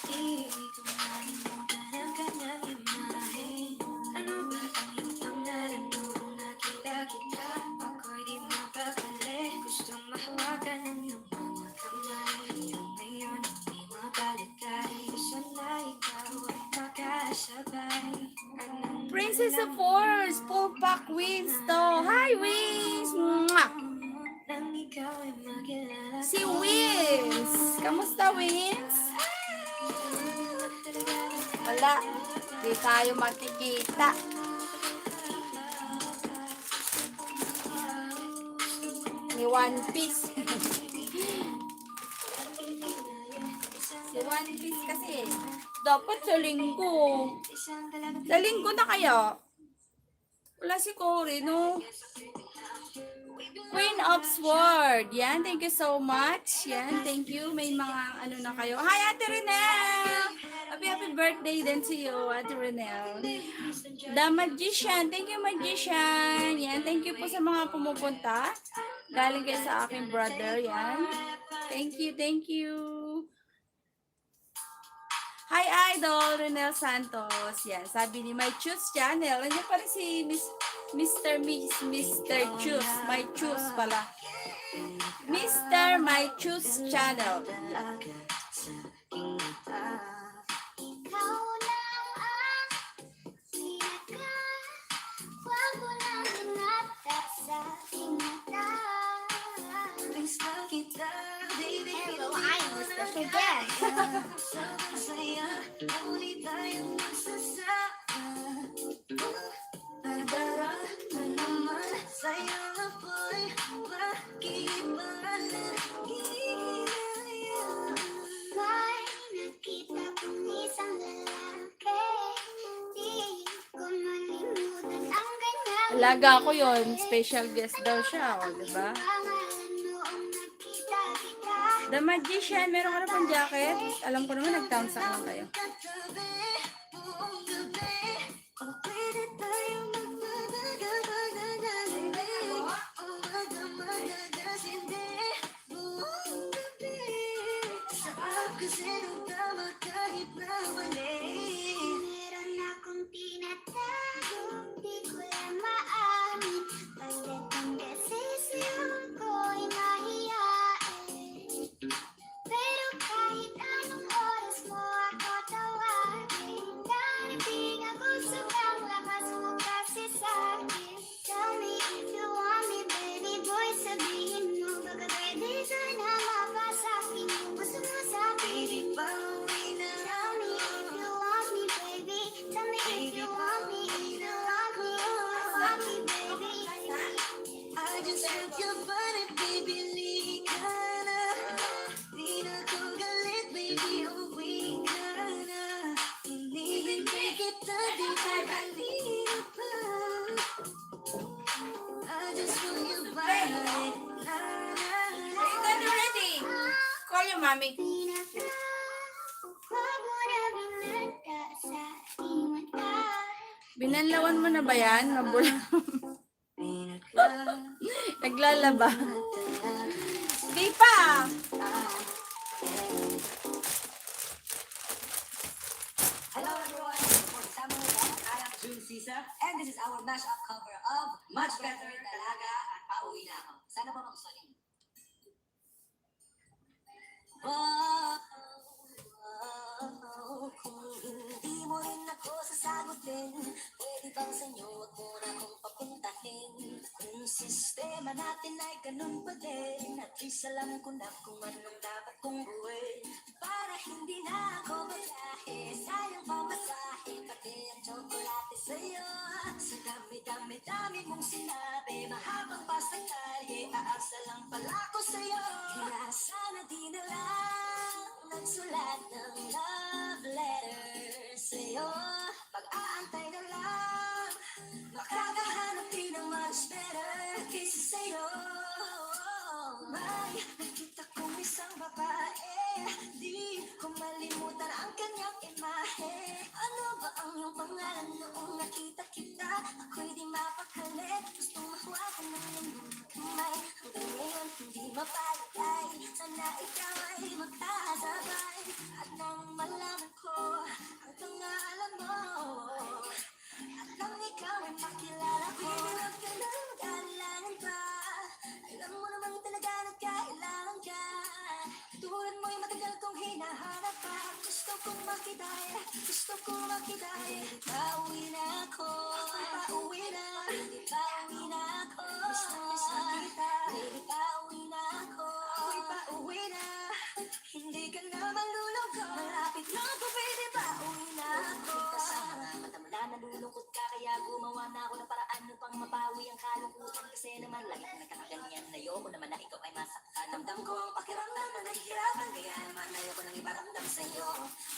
di ko malimutan ang kanyang imahe. Ano ba ang iyong pangalan noong nakita kita? Ako'y di mapakali, gustong mahawakan ang iyong mga kamay. Ngayon, hindi mabalik tayo, sana ikaw ay makasabay. Princess of Force, full pack wins to. Hi Wins! Mwah! Nang ikaw ay makilala Si Wins! Kamusta Wins? Wala, di tayo magkikita. Ni One Piece. Si One Piece kasi, dapat sa linggo. Sa linggo na kaya? Wala si Cory, no? Queen of Sword. Yan, thank you so much. Yan, thank you. May mga ano na kayo. Hi, Ate Renel! Happy birthday din to you, Ate Renel. The Magician. Thank you, Magician. Yan, thank you po sa mga pumupunta. Galing kayo sa aking brother. Yan. Thank you, thank you. Hi, Idol, Renel Santos. Yan, sabi ni My Choose Channel. Nandiyan pa rin si Mr. Choose. My Choose pala. Mr. My Choose Channel. Ikaw lang ang pinaka. Huwag mo lang ingatan sa aking mata. Hello, I'm Mr. Fragale. Nadara na naman sa'yo ako'y makikipaglalagyan. May nakita kong isang lalaki, di ko malimutan ang ganyang Alaga ko yon, special guest daw siya, o, diba? pangalan noong nakita kita. The Magician, meron ka na pang jacket? Alam ko naman, nag-thumbs up lang kayo. Katabi, buong gabi, o pwede tayong magpapagapagdadalindi. O magdamadagasindi, buong gabi. Sa kasi nung tama kahit na mali. Meron akong tinatago, di ko lang maamin. Palit ang desisyon ko'y mahiyain. Pero kahit anong oras mo ako tawagin, darating ako sobrang lakas mo kasi sa'kin. Tell me if you want me, baby boy, sabihin mo baka pwede sana mapasakin yung gusto mo sa'kin. Baby, pauwi na. Tell me if you want me, baby. Tell me if you want me, if you want me, baby. I just want your body, baby, lika na. Di na ko galit, baby, uwi ka na. Hinihintay kita, di ka halina pa. I just want your body, na na. Ready? Call your mommy. Binanlawan mo na ba yan? Mabula. Naglalaba. Di pa! Hello everyone, for summer event, I am Juicy and this is our mashup cover of Much Better Talaga at Pauwi na Ako. Sana ba magustuhan niyo? Kung hindi mo rin ako sasagutin, pwede bang sa'yo wag mo na akong papuntahin? Kung sistema natin ay ganun pa din, at least alam ko na kung anong dapat kong buwin. Para hindi na ako magahe, sayang pamasahe, pati ang tsokolate sa'yo. Sa dami-dami mong sinabi, mahabang pa sa kalye, aasa lang pala ko sa'yo. Kaya sana di na lang nagsulat ng love letter sa'yo. Pag-aantay na lang, makakahanap din ng much better kaysa sa'yo. May nakita kong isang babae, di ko malimutan ang kanyang imahe. Ano ba ang iyong pangalan noong nakita kita? Ako'y di mapakali, gustong mahawakan ng iyong mga kamay. Hanggang ngayon hindi mapalagay, sana ikaw ay magkasabay. At nang malaman ko, hanggang nga alam mo, at nang ikaw ay makilala ko, huwag ka na mag-aalilangan pa. Alam mo naman talaga na kailangan ka. Tulad mo'y matagal kong hinahanap pa. Gusto kong makita, gusto kong makita. Pauwi na ako, pauwi na, pauwi na ako. Miss makita, pauwi na ako, pauwi na. Hindi ka na malulungkot, malapit na ako, baby, pauwi na ako. Mata mo na nalulungkot ka, kaya gumawa na ako ng paraan upang mapawi ang kalungkutan. Kasi naman lagi na nagkakaganyan, ayoko naman na ikaw ay masaktan. Damdam ko ang pakiramdam na nahihirapan, kaya naman ayoko nang iparamdam sa'yo.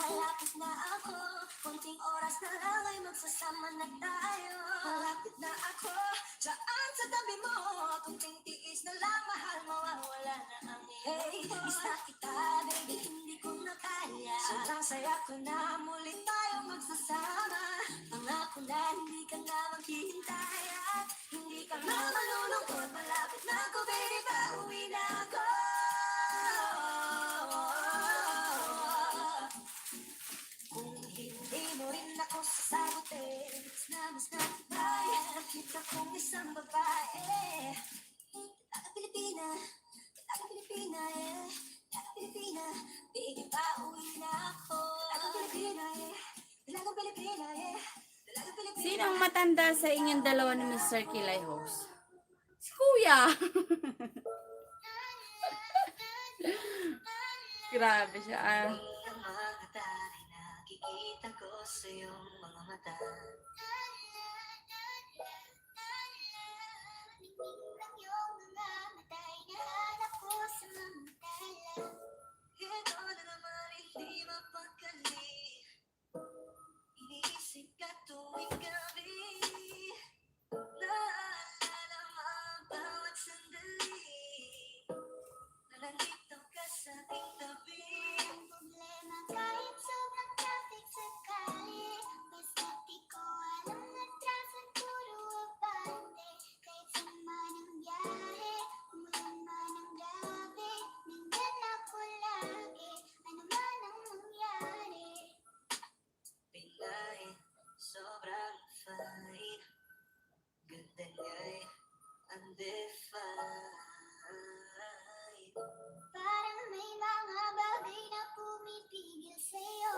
Malapit na ako, konting oras na lang ay magsasama na tayo. Malapit na ako, dyan sa tabi mo, konting tiis na lang, mahal mo, wala na ang hey. Miss na kita, baby, hindi ko na kaya. Sobrang saya ko na muli tayo magsasama. Pangako na hindi ka na maghihintay at hindi ka na malulungkot. Malapit na ako, baby, pauwi na ako. Kung hindi mo rin ako sasagutin, mas na kita'y nakita kong isang babae. Pilipina, Pilipina, Pilipina, baby, pauwi na ako. Pilipina, Pilipina, Pilipina. Sino ang matanda sa inyong dalawa ni Mr. Kilay host? Si Kuya! Grabe siya. Ang mga dahil nakikita ko sa iyong mga mata. Ito na naman hindi mapakali. Iniisip ka tuwing gabi. Naalala mo ang bawat sandali na nandito ka sa aking tabi. Ang problema kahit sobrang traffic sa kali, basta di ko alam na traffic puro abante. Kahit saan man ang biyahe, umulan man ang gabi, nandyan ako lagi, ano man ang mangyari. Pinay, sobrang fine. Ganda niya'y undefined. Parang may mga bagay na pumipigil sa'yo.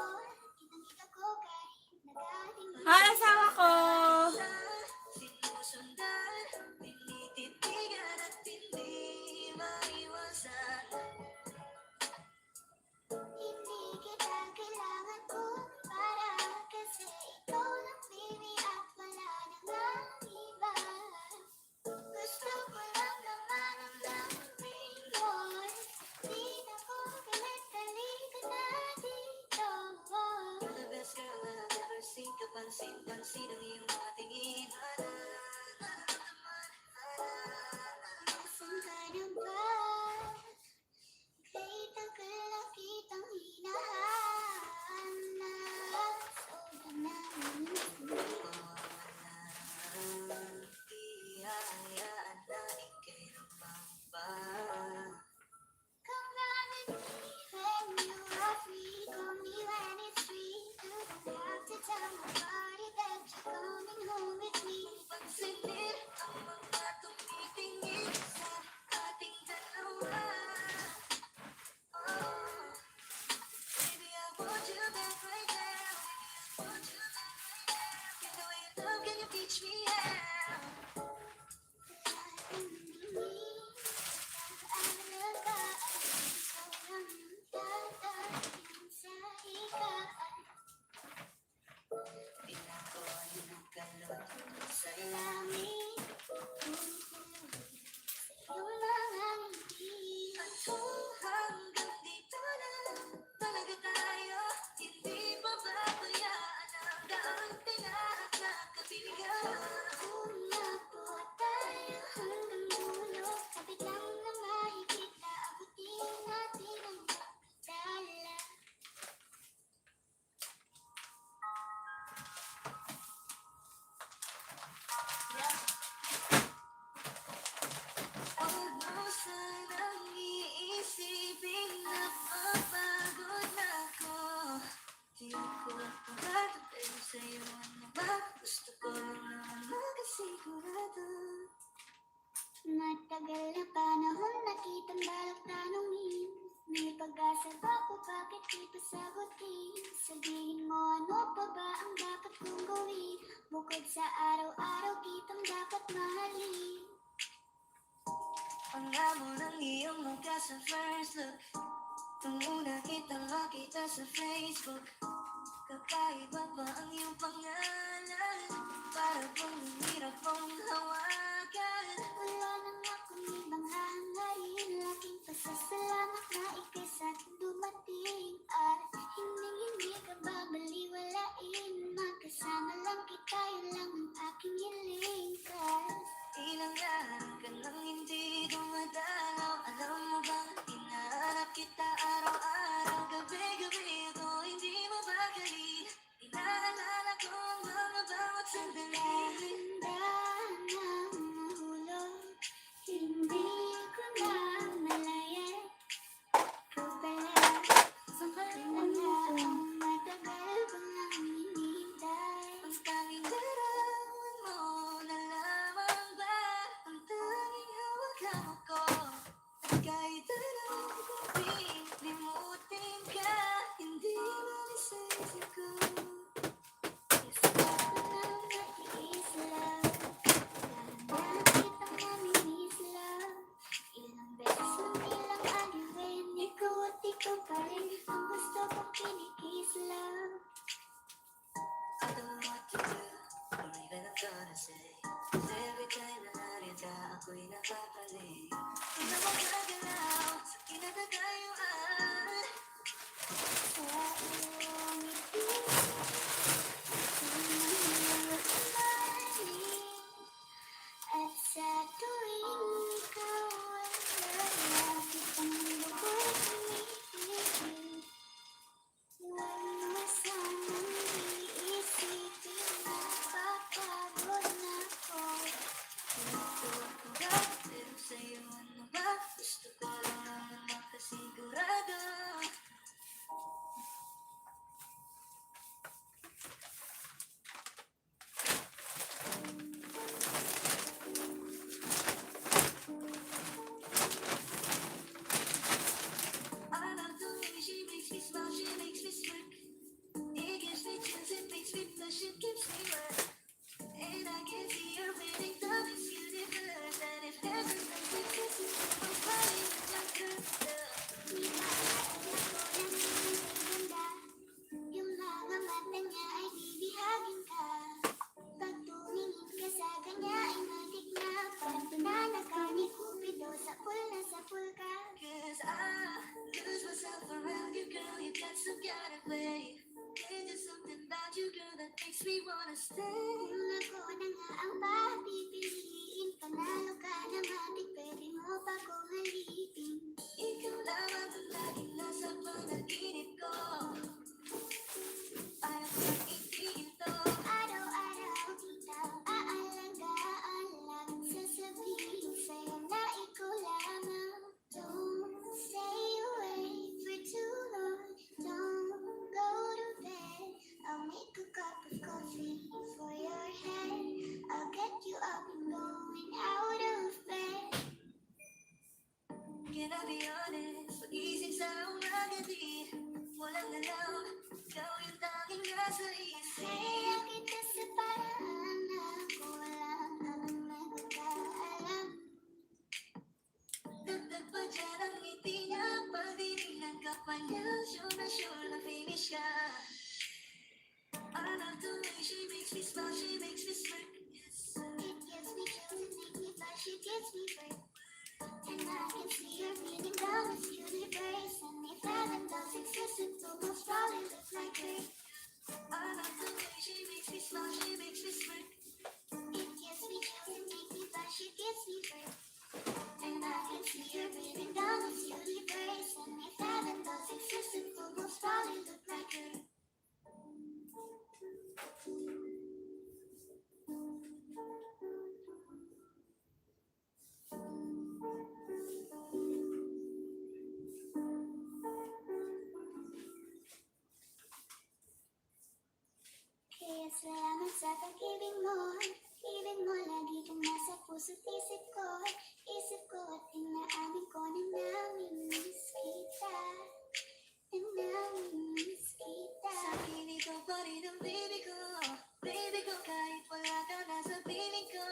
Kitang-kita ko kahit nagaling Ha, asawa ko! Sinusundan, tinititigan at hindi maiwasan. Hindi kita kailangan ko para kasi ikaw lang baby at wala nang iba. Gusto ko lang naman ang lambing mo. Di na ko galit, halika na dito. You're the best girl that I've ever seen. Kapansin-pansin ang iyong mga tingin. Nasaan ka na ba? Kay tagal na kitang hinahanap. Sobrang namiss mo. Ihahayaan na ika'y lumamba. Come run with me when you are free. Call me when it's free. You don't have to tell nobody that you're coming home with me. Pansinin ang mga tumitingin sa ating dalawa. Oh, baby, I want you back right now. Want you back right now. Can the way you love, can you teach me how? Di na ko nagkalot sa langit. At hanggang dito na talaga tayo. Hindi pababayaan ang daang pinakakabiligan. Huwag mo sanang iisipin na mapagod na ako. Di ko pagkakatayo sa'yo, ano ba? Gusto ko lang naman makasigurado. Matagal na panahon na kitang balak tanungin. May pag-asa ba ko, bakit di pa sagutin? Sabihin mo ano pa ba ang dapat kong gawin? Bukod sa araw-araw kitang dapat mahalin. Ang amo ng iyong mukha sa first look. Nung una kitang makita sa Facebook, kakaiba pa ang iyong pangalan. Para bang hirap mong hawakan. Wala nang akong ibang hangarin. Laking pasasalamat na ika'y sa'kin dumating. At hindi ka babaliwalain. Magkasama lang kita, yun lang ang aking hiling. Ilang araw ka nang hindi dumadalaw. Alam mo bang hinahanap kita araw-araw. Gabi-gabi ako hindi mabakali. Inaalala ko ang mga bawat sandali. Handa na mahulog. Hindi ko na malaya. Ikaw pala. Ang matagal ko lang hinihintay. Ang tanging larawan mo na lamang ba ang tanging hawak-hawak ko. At kahit anong limutin ka, hindi malisisip ko. Gusto ko nang matiis lang. Dahan-dahan kitang namimiss lang. Ilang beses nang ilang aliwin. Ikaw at ikaw pa rin ang gusto kong kinikis lang. I don't know what to do, or even I'm gonna say. 'Cause every time na narita, ako'y napapali. Di na magagalaw sa kinatagayuan. shit keeps me wet. And I can see her winning the Miss Universe. And if heaven does exist, it's I'm crying in my curve. Di ba alam ko na maganda? Yung mga mata niya ay bibihagin ka. Pag tumingin ka sa kanya ay matik na. Parang pinanaka ni Cupido, sapul na sapul ka. Cause I lose myself around you, girl. You got some kind of way. There's just something about you, girl, that makes me wanna stay. Kung ako na nga ang papipiliin, panalo ka na matik, pwede mo pa kong halipin. Ikaw lamang ang laging nasa panaginip ko. Ayaw kang itigil to. Araw-araw titaw, aalagaan lang, sasabihin sa'yo na ikaw lamang. Don't stay away for too long, don't go to bed. I'll make a cup of coffee for your head. I'll get you up and going out of bed. Can I be honest? Pag-isip sa umagadi, walang galaw. Ikaw yung tanging nasa isip. Kaya kita sa paraan na ako lang ang nagkaalam. Dagdag pa dyan ang ngiti niya. Pagdinilan ka pa niya, sure na finish ka. I love the way she makes me smile, she makes me smirk. It gives me chills and makes me blush, it gives me breath. And I can see her breathing down this universe. And if heaven does exist, it will most probably look like her. I love the way she makes me smile, she makes me smirk. It gives me chills and makes me blush, it gives me breath. And I can see her breathing down this universe. And if heaven does exist, it will most probably look like her. Kaya salamat sa pag-ibig mo lagi kang nasa puso't isip ko at inaamin ko na namimiss kita, Sa akin ikaw pa rin ang baby ko. Baby ko, kahit wala ka na sa piling ko.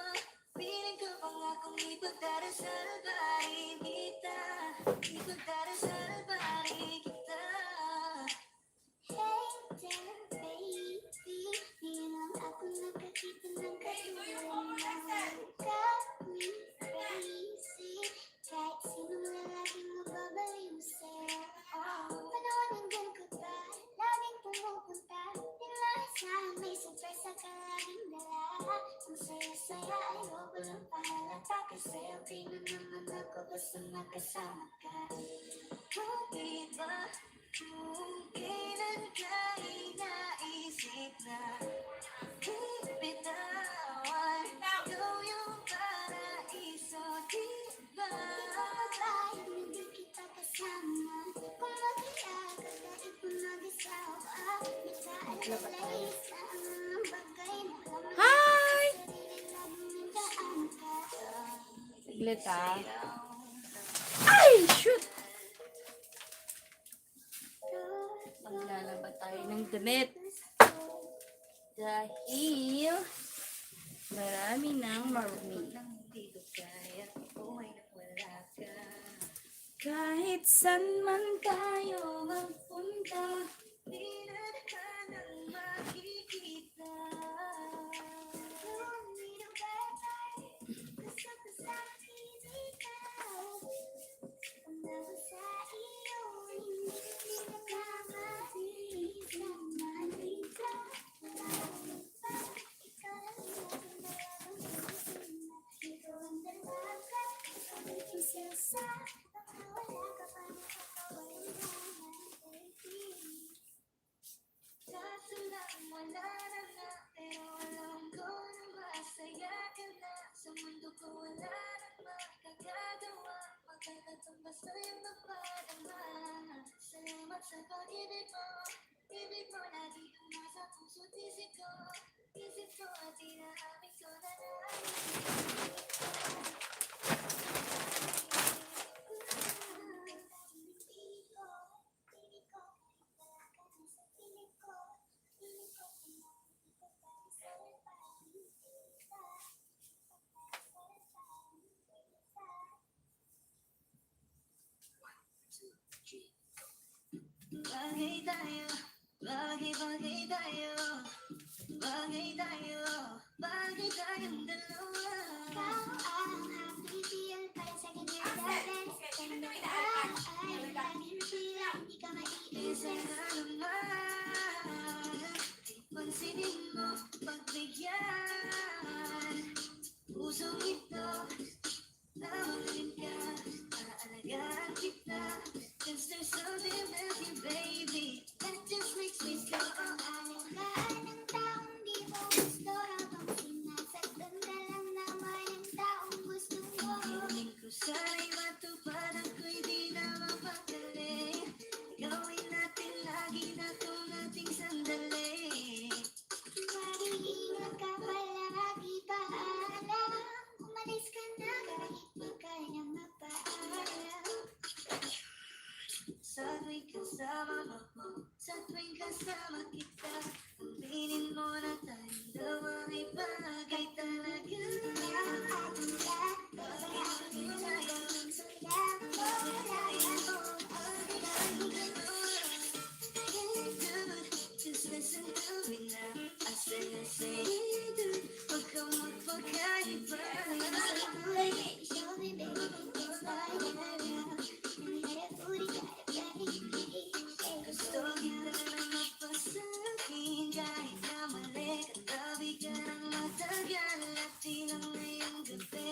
Piling ko pangakong ipagdarasal pa rin kita. Ipagdarasal pa rin kita. Hey there baby, ngayon lang ako nakakita ng katulad mo. Got me crazy, kahit sinong lalaking mababaliw sa'yo. Panahon hanggang ka ba, laging pumupunta. Nilahasahan may sorpresa ka laging dala. Ang saya-saya ayoko lang pahalata, kasi okay na naman ako basta nakasama ka. Bakit ba kung kailan ka inaisip na bibitawan? Ikaw yung paraiso, di ba? Bakit hindi kita kasama? Kung mag-iag at kahit kung mag-isawa, nagkaalala sa mga bagay na alam mo. Hi! Sarili laging nandaan ka. Saglit Ay! Shoot! Maglalaba tayo ng damit. Dahil marami ng marumi. Nang hindi ko kaya, buhay na wala ka. Kahit saan man tayo magpunta, Di na ka nang makikita. Kaso lang wala na nga, pero alam ko na masaya ka na. Sa mundo ko wala nang makakagawa, magkakatang basta yung napadama. Salamat sa pag-ibig mo, ibig mo lagi kang nasa puso't isip ko. Isip ko at inaamin ko na bagay tayo, bagay tayo, bagay tayo, bagay tayong dalawa. Ikaw ang happy feel para sa akin you're the best. And ay laging feel, hindi ka Isa maiisip. ka naman, di pansinin mo pagbigyan. Pusong ito, tawagin ka, aalagaan kita. 'Cause there's something with you, baby, that just makes me go. Alagaan ng taong di mo gusto habang sinasaktan ka lang naman ang taong gusto mo. Hiling ko sana'y matupad, ako'y di na mapagaling. Gawin natin lagi na itong ating sandali. Mag-iingat ka palagi, paalam. Umalis ka na kahit di ka na mapaalam. Sa tuwing kasama mo, sa tuwing kasama kita, aminin mo na tayong dalawa ay bagay talaga. Ang lahat, bagay tayo, sulat mo tayo. Just listen to me now. I say, dude, huwag kang magpagkaiba. Show me, baby, it's fine. You gotta put it, Gusto kita na mapasakin kahit na mali. Katabi ka ng matagal at di lang ngayong gabi.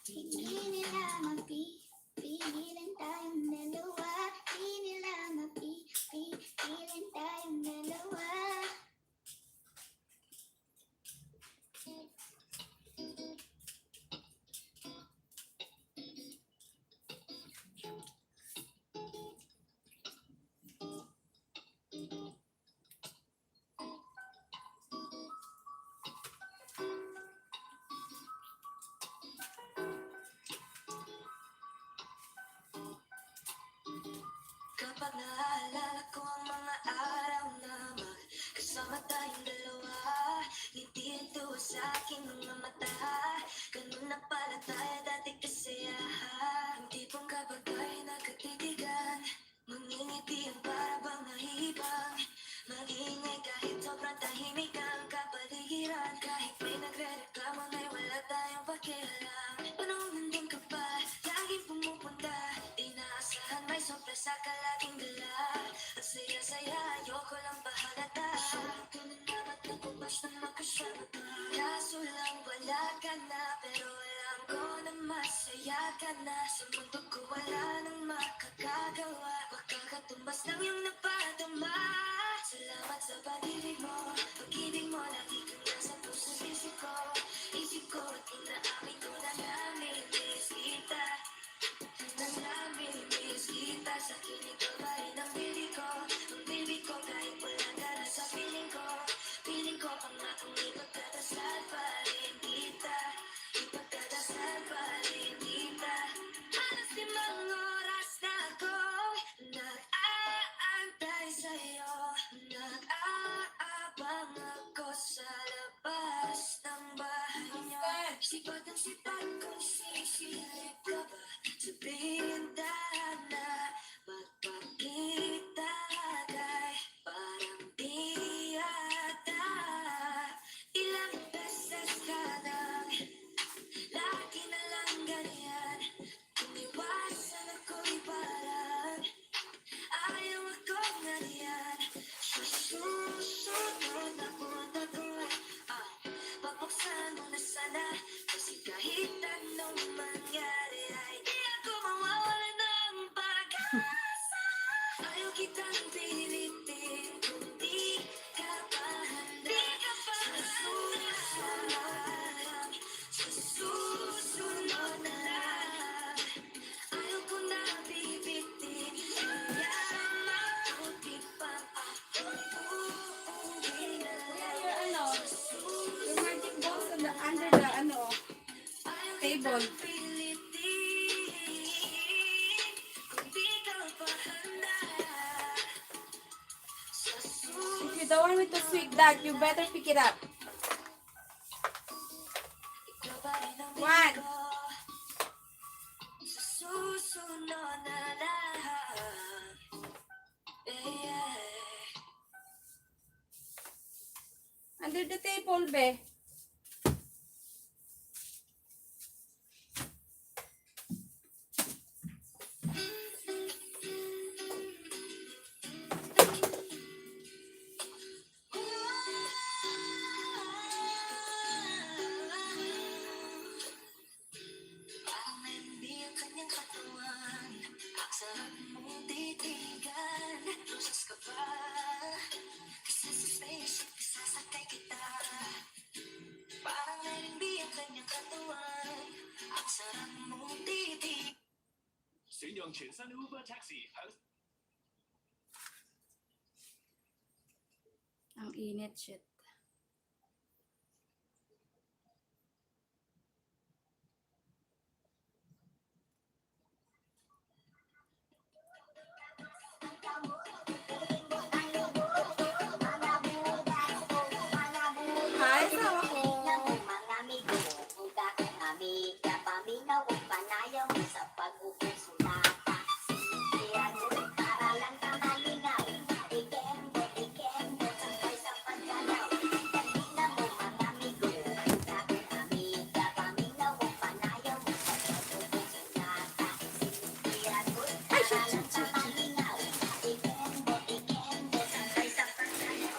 hindi nila mapipigilan tayong dalawa. Hindi nila mapipigilan tayong dalawa. Kapag naalala ko ang mga araw na magkasama tayong dalawa, ngiti ito sa aking mga mata. Ganun na pala tayo dati kasi ang tipong kapag tayo nagkatitigan, mangingiti ang para bang nahihibang. Mag-iingay kahit sobrang tahimik ang kapaligiran. Kahit may nagre-reklamo na'y wala tayong pakialam. Panong nandun ka pa, laging pumupunta, inaasahan may sorpresa ka laging dala. Ang saya-saya, ayoko lang bahalata. Sulit ko na naman ako basta makasama ka. Kaso lang wala ka na, pero alam ko na masaya ka na. Sa mundo ko wala nang makakagawa, makakatumbas lang yung napadama. Salamat sa pag-ibig mo, pag-ibig mo lagi kang nasa puso't isip ko. Isip ko at inaamin ko na namimiss kita. Namimiss kita, sa kilig ko pa rin ang bibig ko. Ang bibig ko kahit wala ka na sa piling ko. Piling ko pangakong ipagdadasal pa rin kita. Ipagdadasal pa rin kita. Halos 5 oras na ako nag-aantay sa'yo. Nag-aabang ako sa labas ng bahay niyo. Sipat ang sipat kung sisilip ka ba sa bintana. Magpakita kay parang di yata. Ilang beses ka nang lagi na lang ganyan. Umiwasan ako'y parang ayaw akong nariyan. Susunod ako pabuksan mo na sana. Kasi kahit anong mangyari ay di ako mawawala ng pag-asa. Ayaw kitang pilitin kung di ka pa handa. Sa susunod na lang, ayaw ko na bibitin. Kaya mabuti pang ako'y uuwi na lang. Your magic balls on the under the table. If you don't want me to sweep that, you better pick it up. One. Susunod na lang. Under the table, be. Parang hindi ang kanyang katawan. Ang sarap mong titigan. Lusos ka ba? Kasi sa spaceship isasakay kita. Parang hindi ang kanyang katawan. Ang sarap mong titigan. 选用全新 Uber Taxi 響 Ang init, shit. Hi, asawa ko. Mga amigo, punta kong amiga, paminaw ang panayam sa pag-upusulata. Sinitiran mo para lang kamalingaw. Ikembo, sangkay sa paggalaw. Kanina mo mga amigo, punta kong amiga, paminaw ang panayam sa pag-upusulata. Sinitiran mo para lang kamalingaw. Ikembo, sangkay sa paggalaw.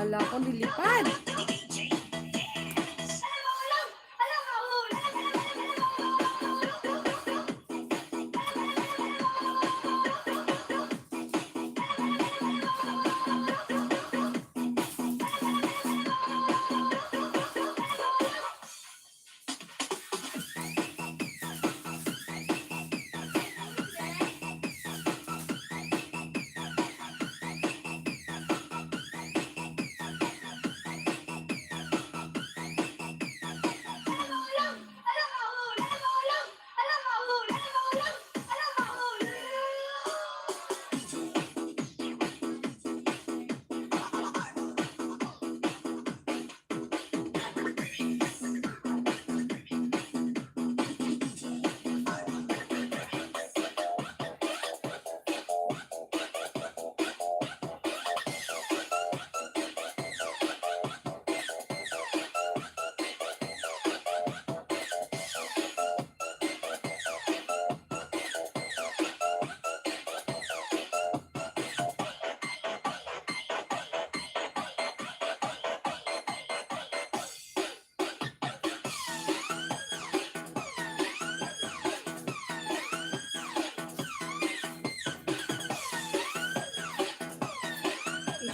Kala ko nilipad.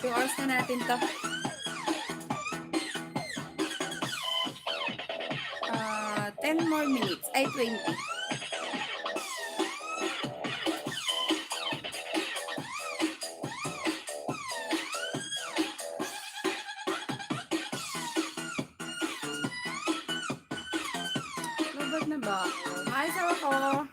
Two hours na natin to. 10 more minutes. Ay, 20. Labad na ba ako? Maayos ako.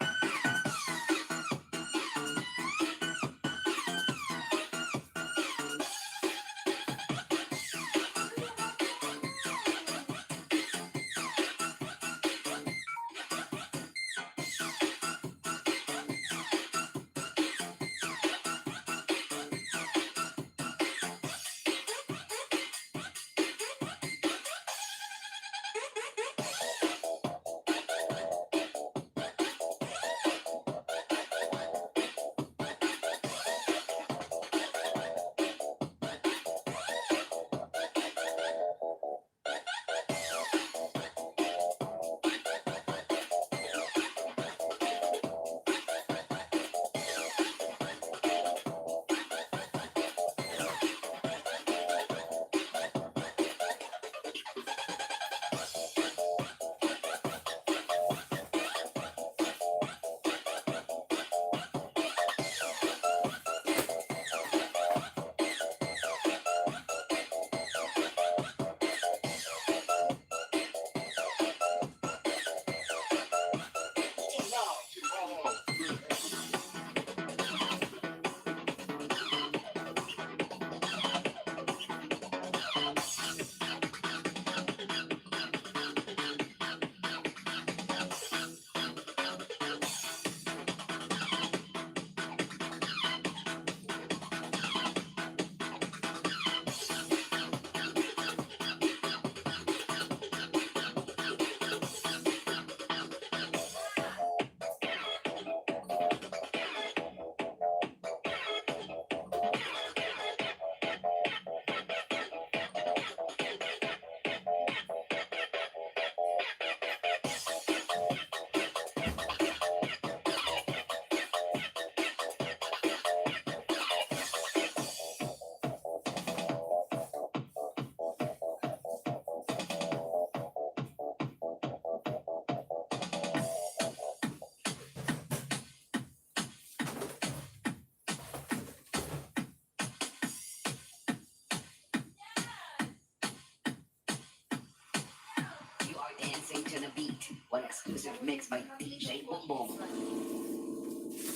To the beat, one exclusive mix by DJ Boom Boom. 5,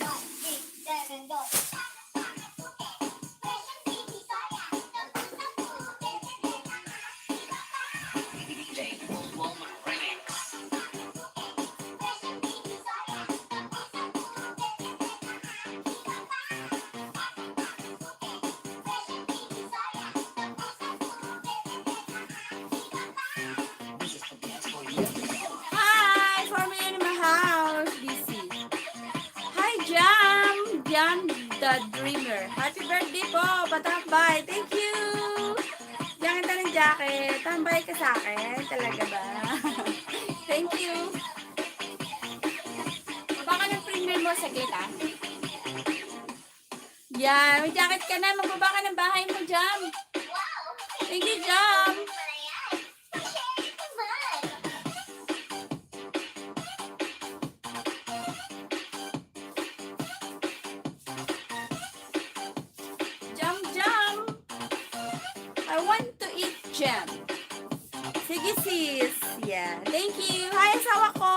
6, 7, 2. DJ Boom Boom Remix. This is the dance for you. Hi! For me in my house. Busy. Hi, Jam! Jam the Dreamer. Happy birthday po! Patambay! Thank you! jacket. Tambay ka sa akin? Talaga ba? Thank you. Baka ng premium mo sa gila. Yan, may jacket ka na. Magbaba ka ng bahay mo, Jam. Thank you, Jam. Jam, Jam. I want to eat jam. Sige, sis. Yeah. Thank you. Hi, asawa ko.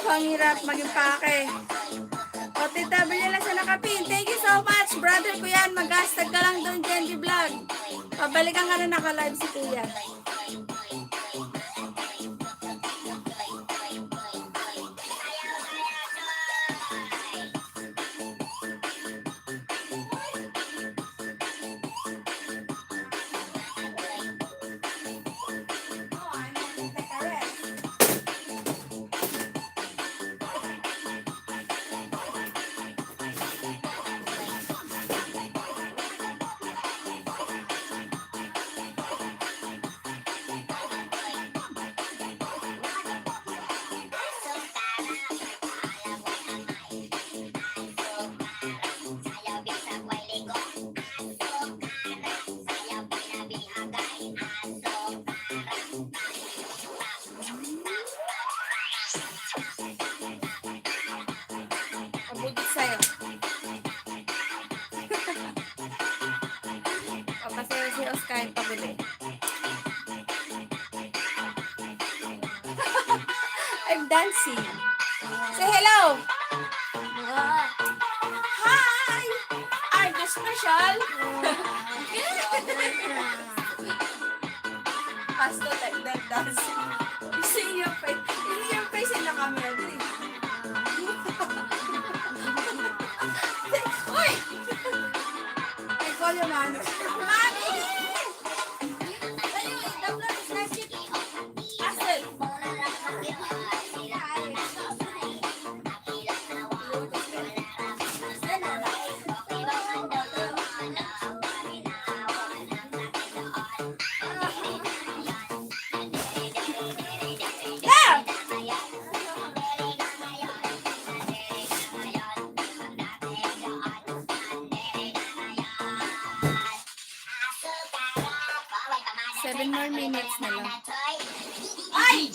Ang hirap maging pake. O, tita, bilhin lang sa nakapin. Thank you so much, brother ko yan. Mag-hashtag ka lang doon, Genji Vlog. Pabalikan ka na naka-live si kuya. Mabugit sa'yo. Papasayo si Oscar yung pabili. I'm dancing. Say hello! Hi! Are you special? Pasto like that dancing. You see your face. You see your face in the camera. Uy! I call you Mami. Mami! Ayun, the vlog is not chicken. Asel. Seven more minutes na lang. Ay!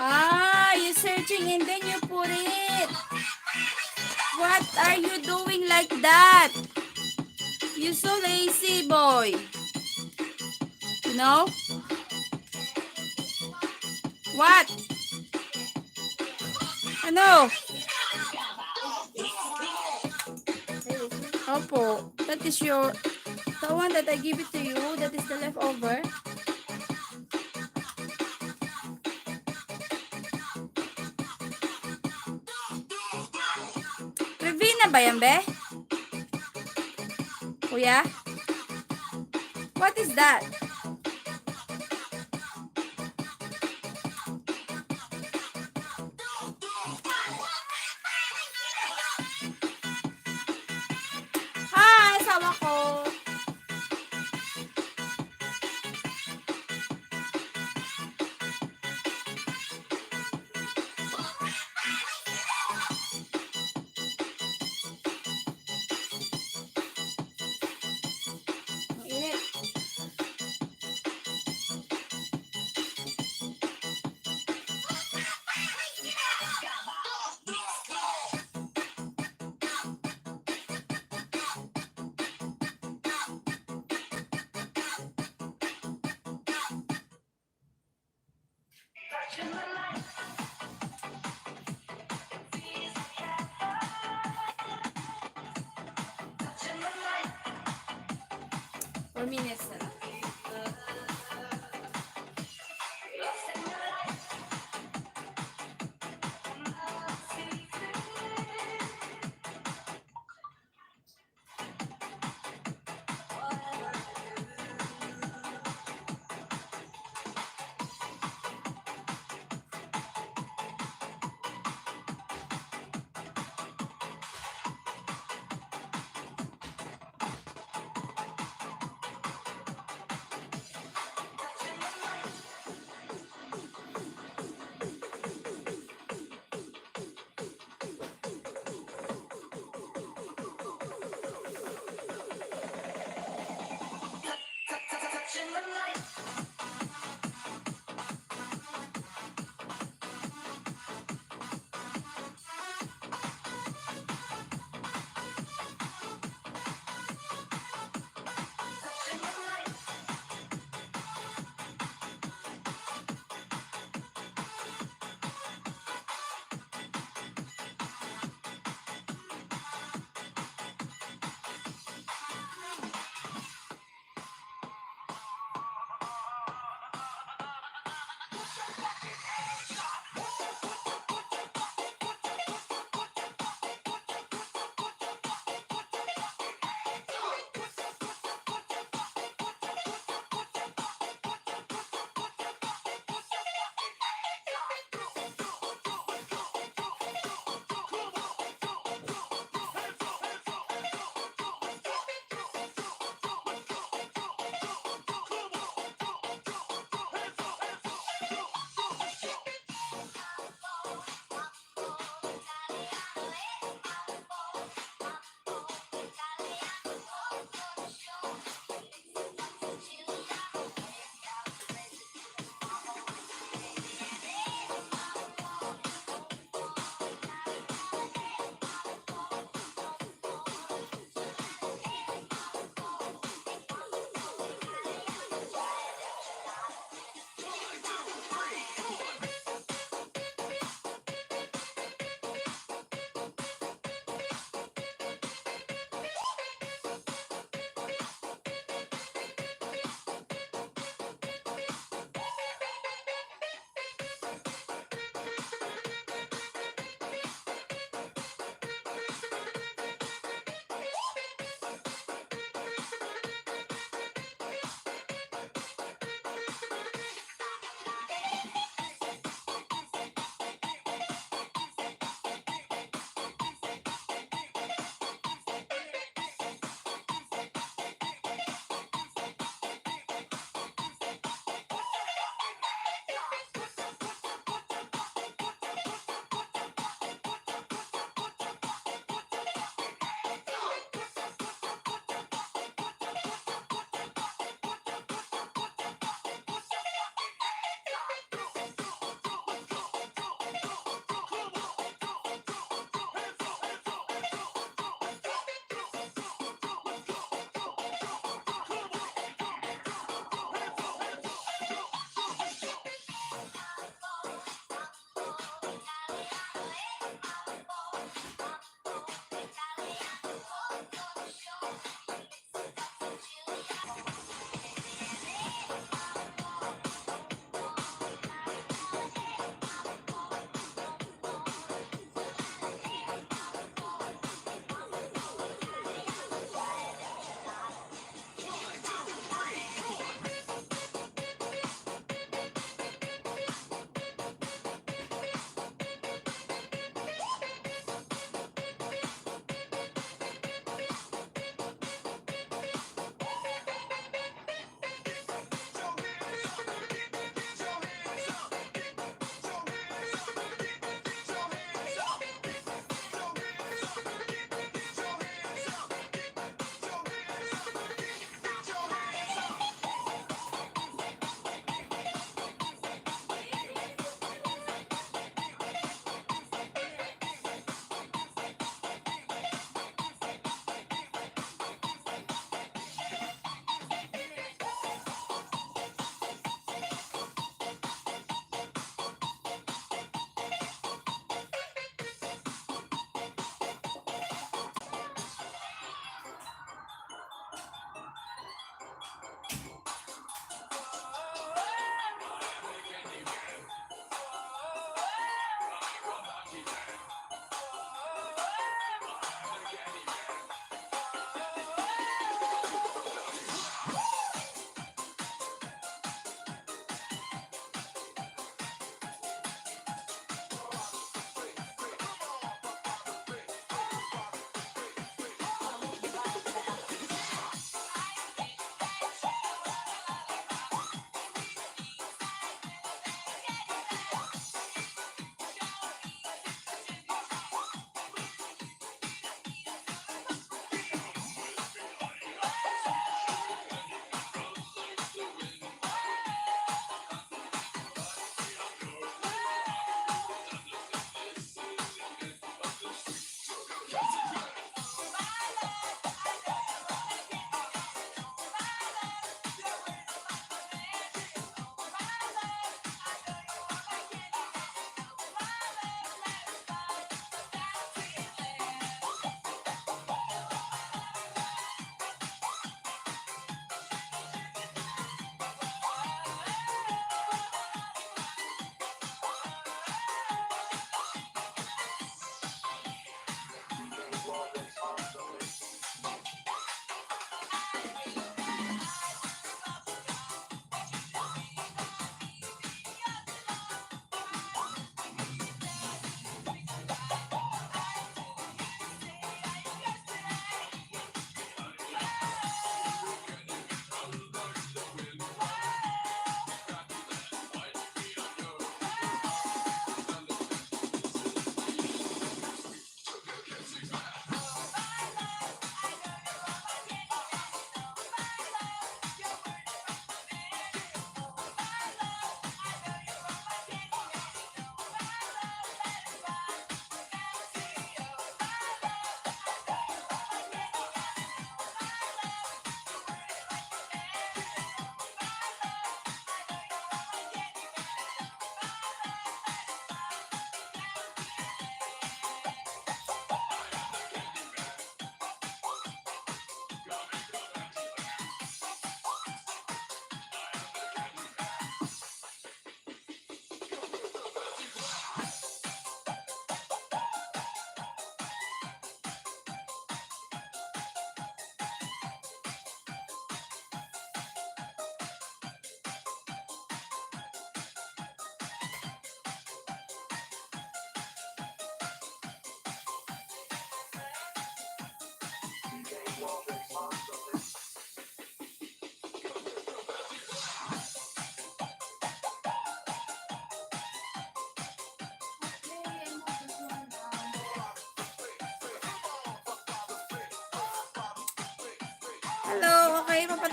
Ah, you're searching and then you put it. What are you doing like that? You're so lazy, boy. You know? What? Ano? Opo, that is your, the one that I give it to you, that is the leftover. Review na ba yan, be? Kuya? What is that? 4 minutes na lang.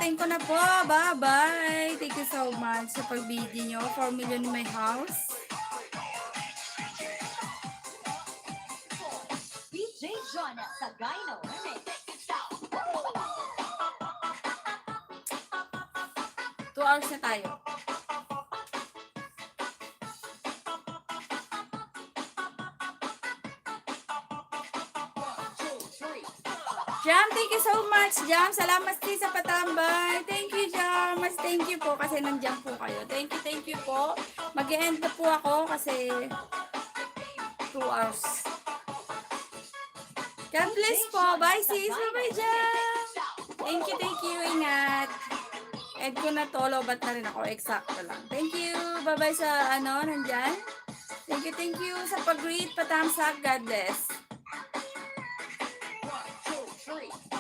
Ending ko na po. Bye-bye. Thank you so much sa pag-video nyo. 4 million in my house. DJ John Sagayno. 2 hours na tayo. Jam, thank you so much, Jam. Salamat din sa patambay. Thank you, Jam. Mas thank you po kasi nandiyan po kayo. Thank you po. Mag-e-end na po ako kasi 2 hours. God bless po. Bye, sis. Bye-bye, Jam. Thank you. Ingat. End ko na to. Lobat na rin ako. Eksakto lang. Thank you. Bye-bye sa nandyan. Thank you sa pag-greet. Patamsak. God bless. 1, 2, 3.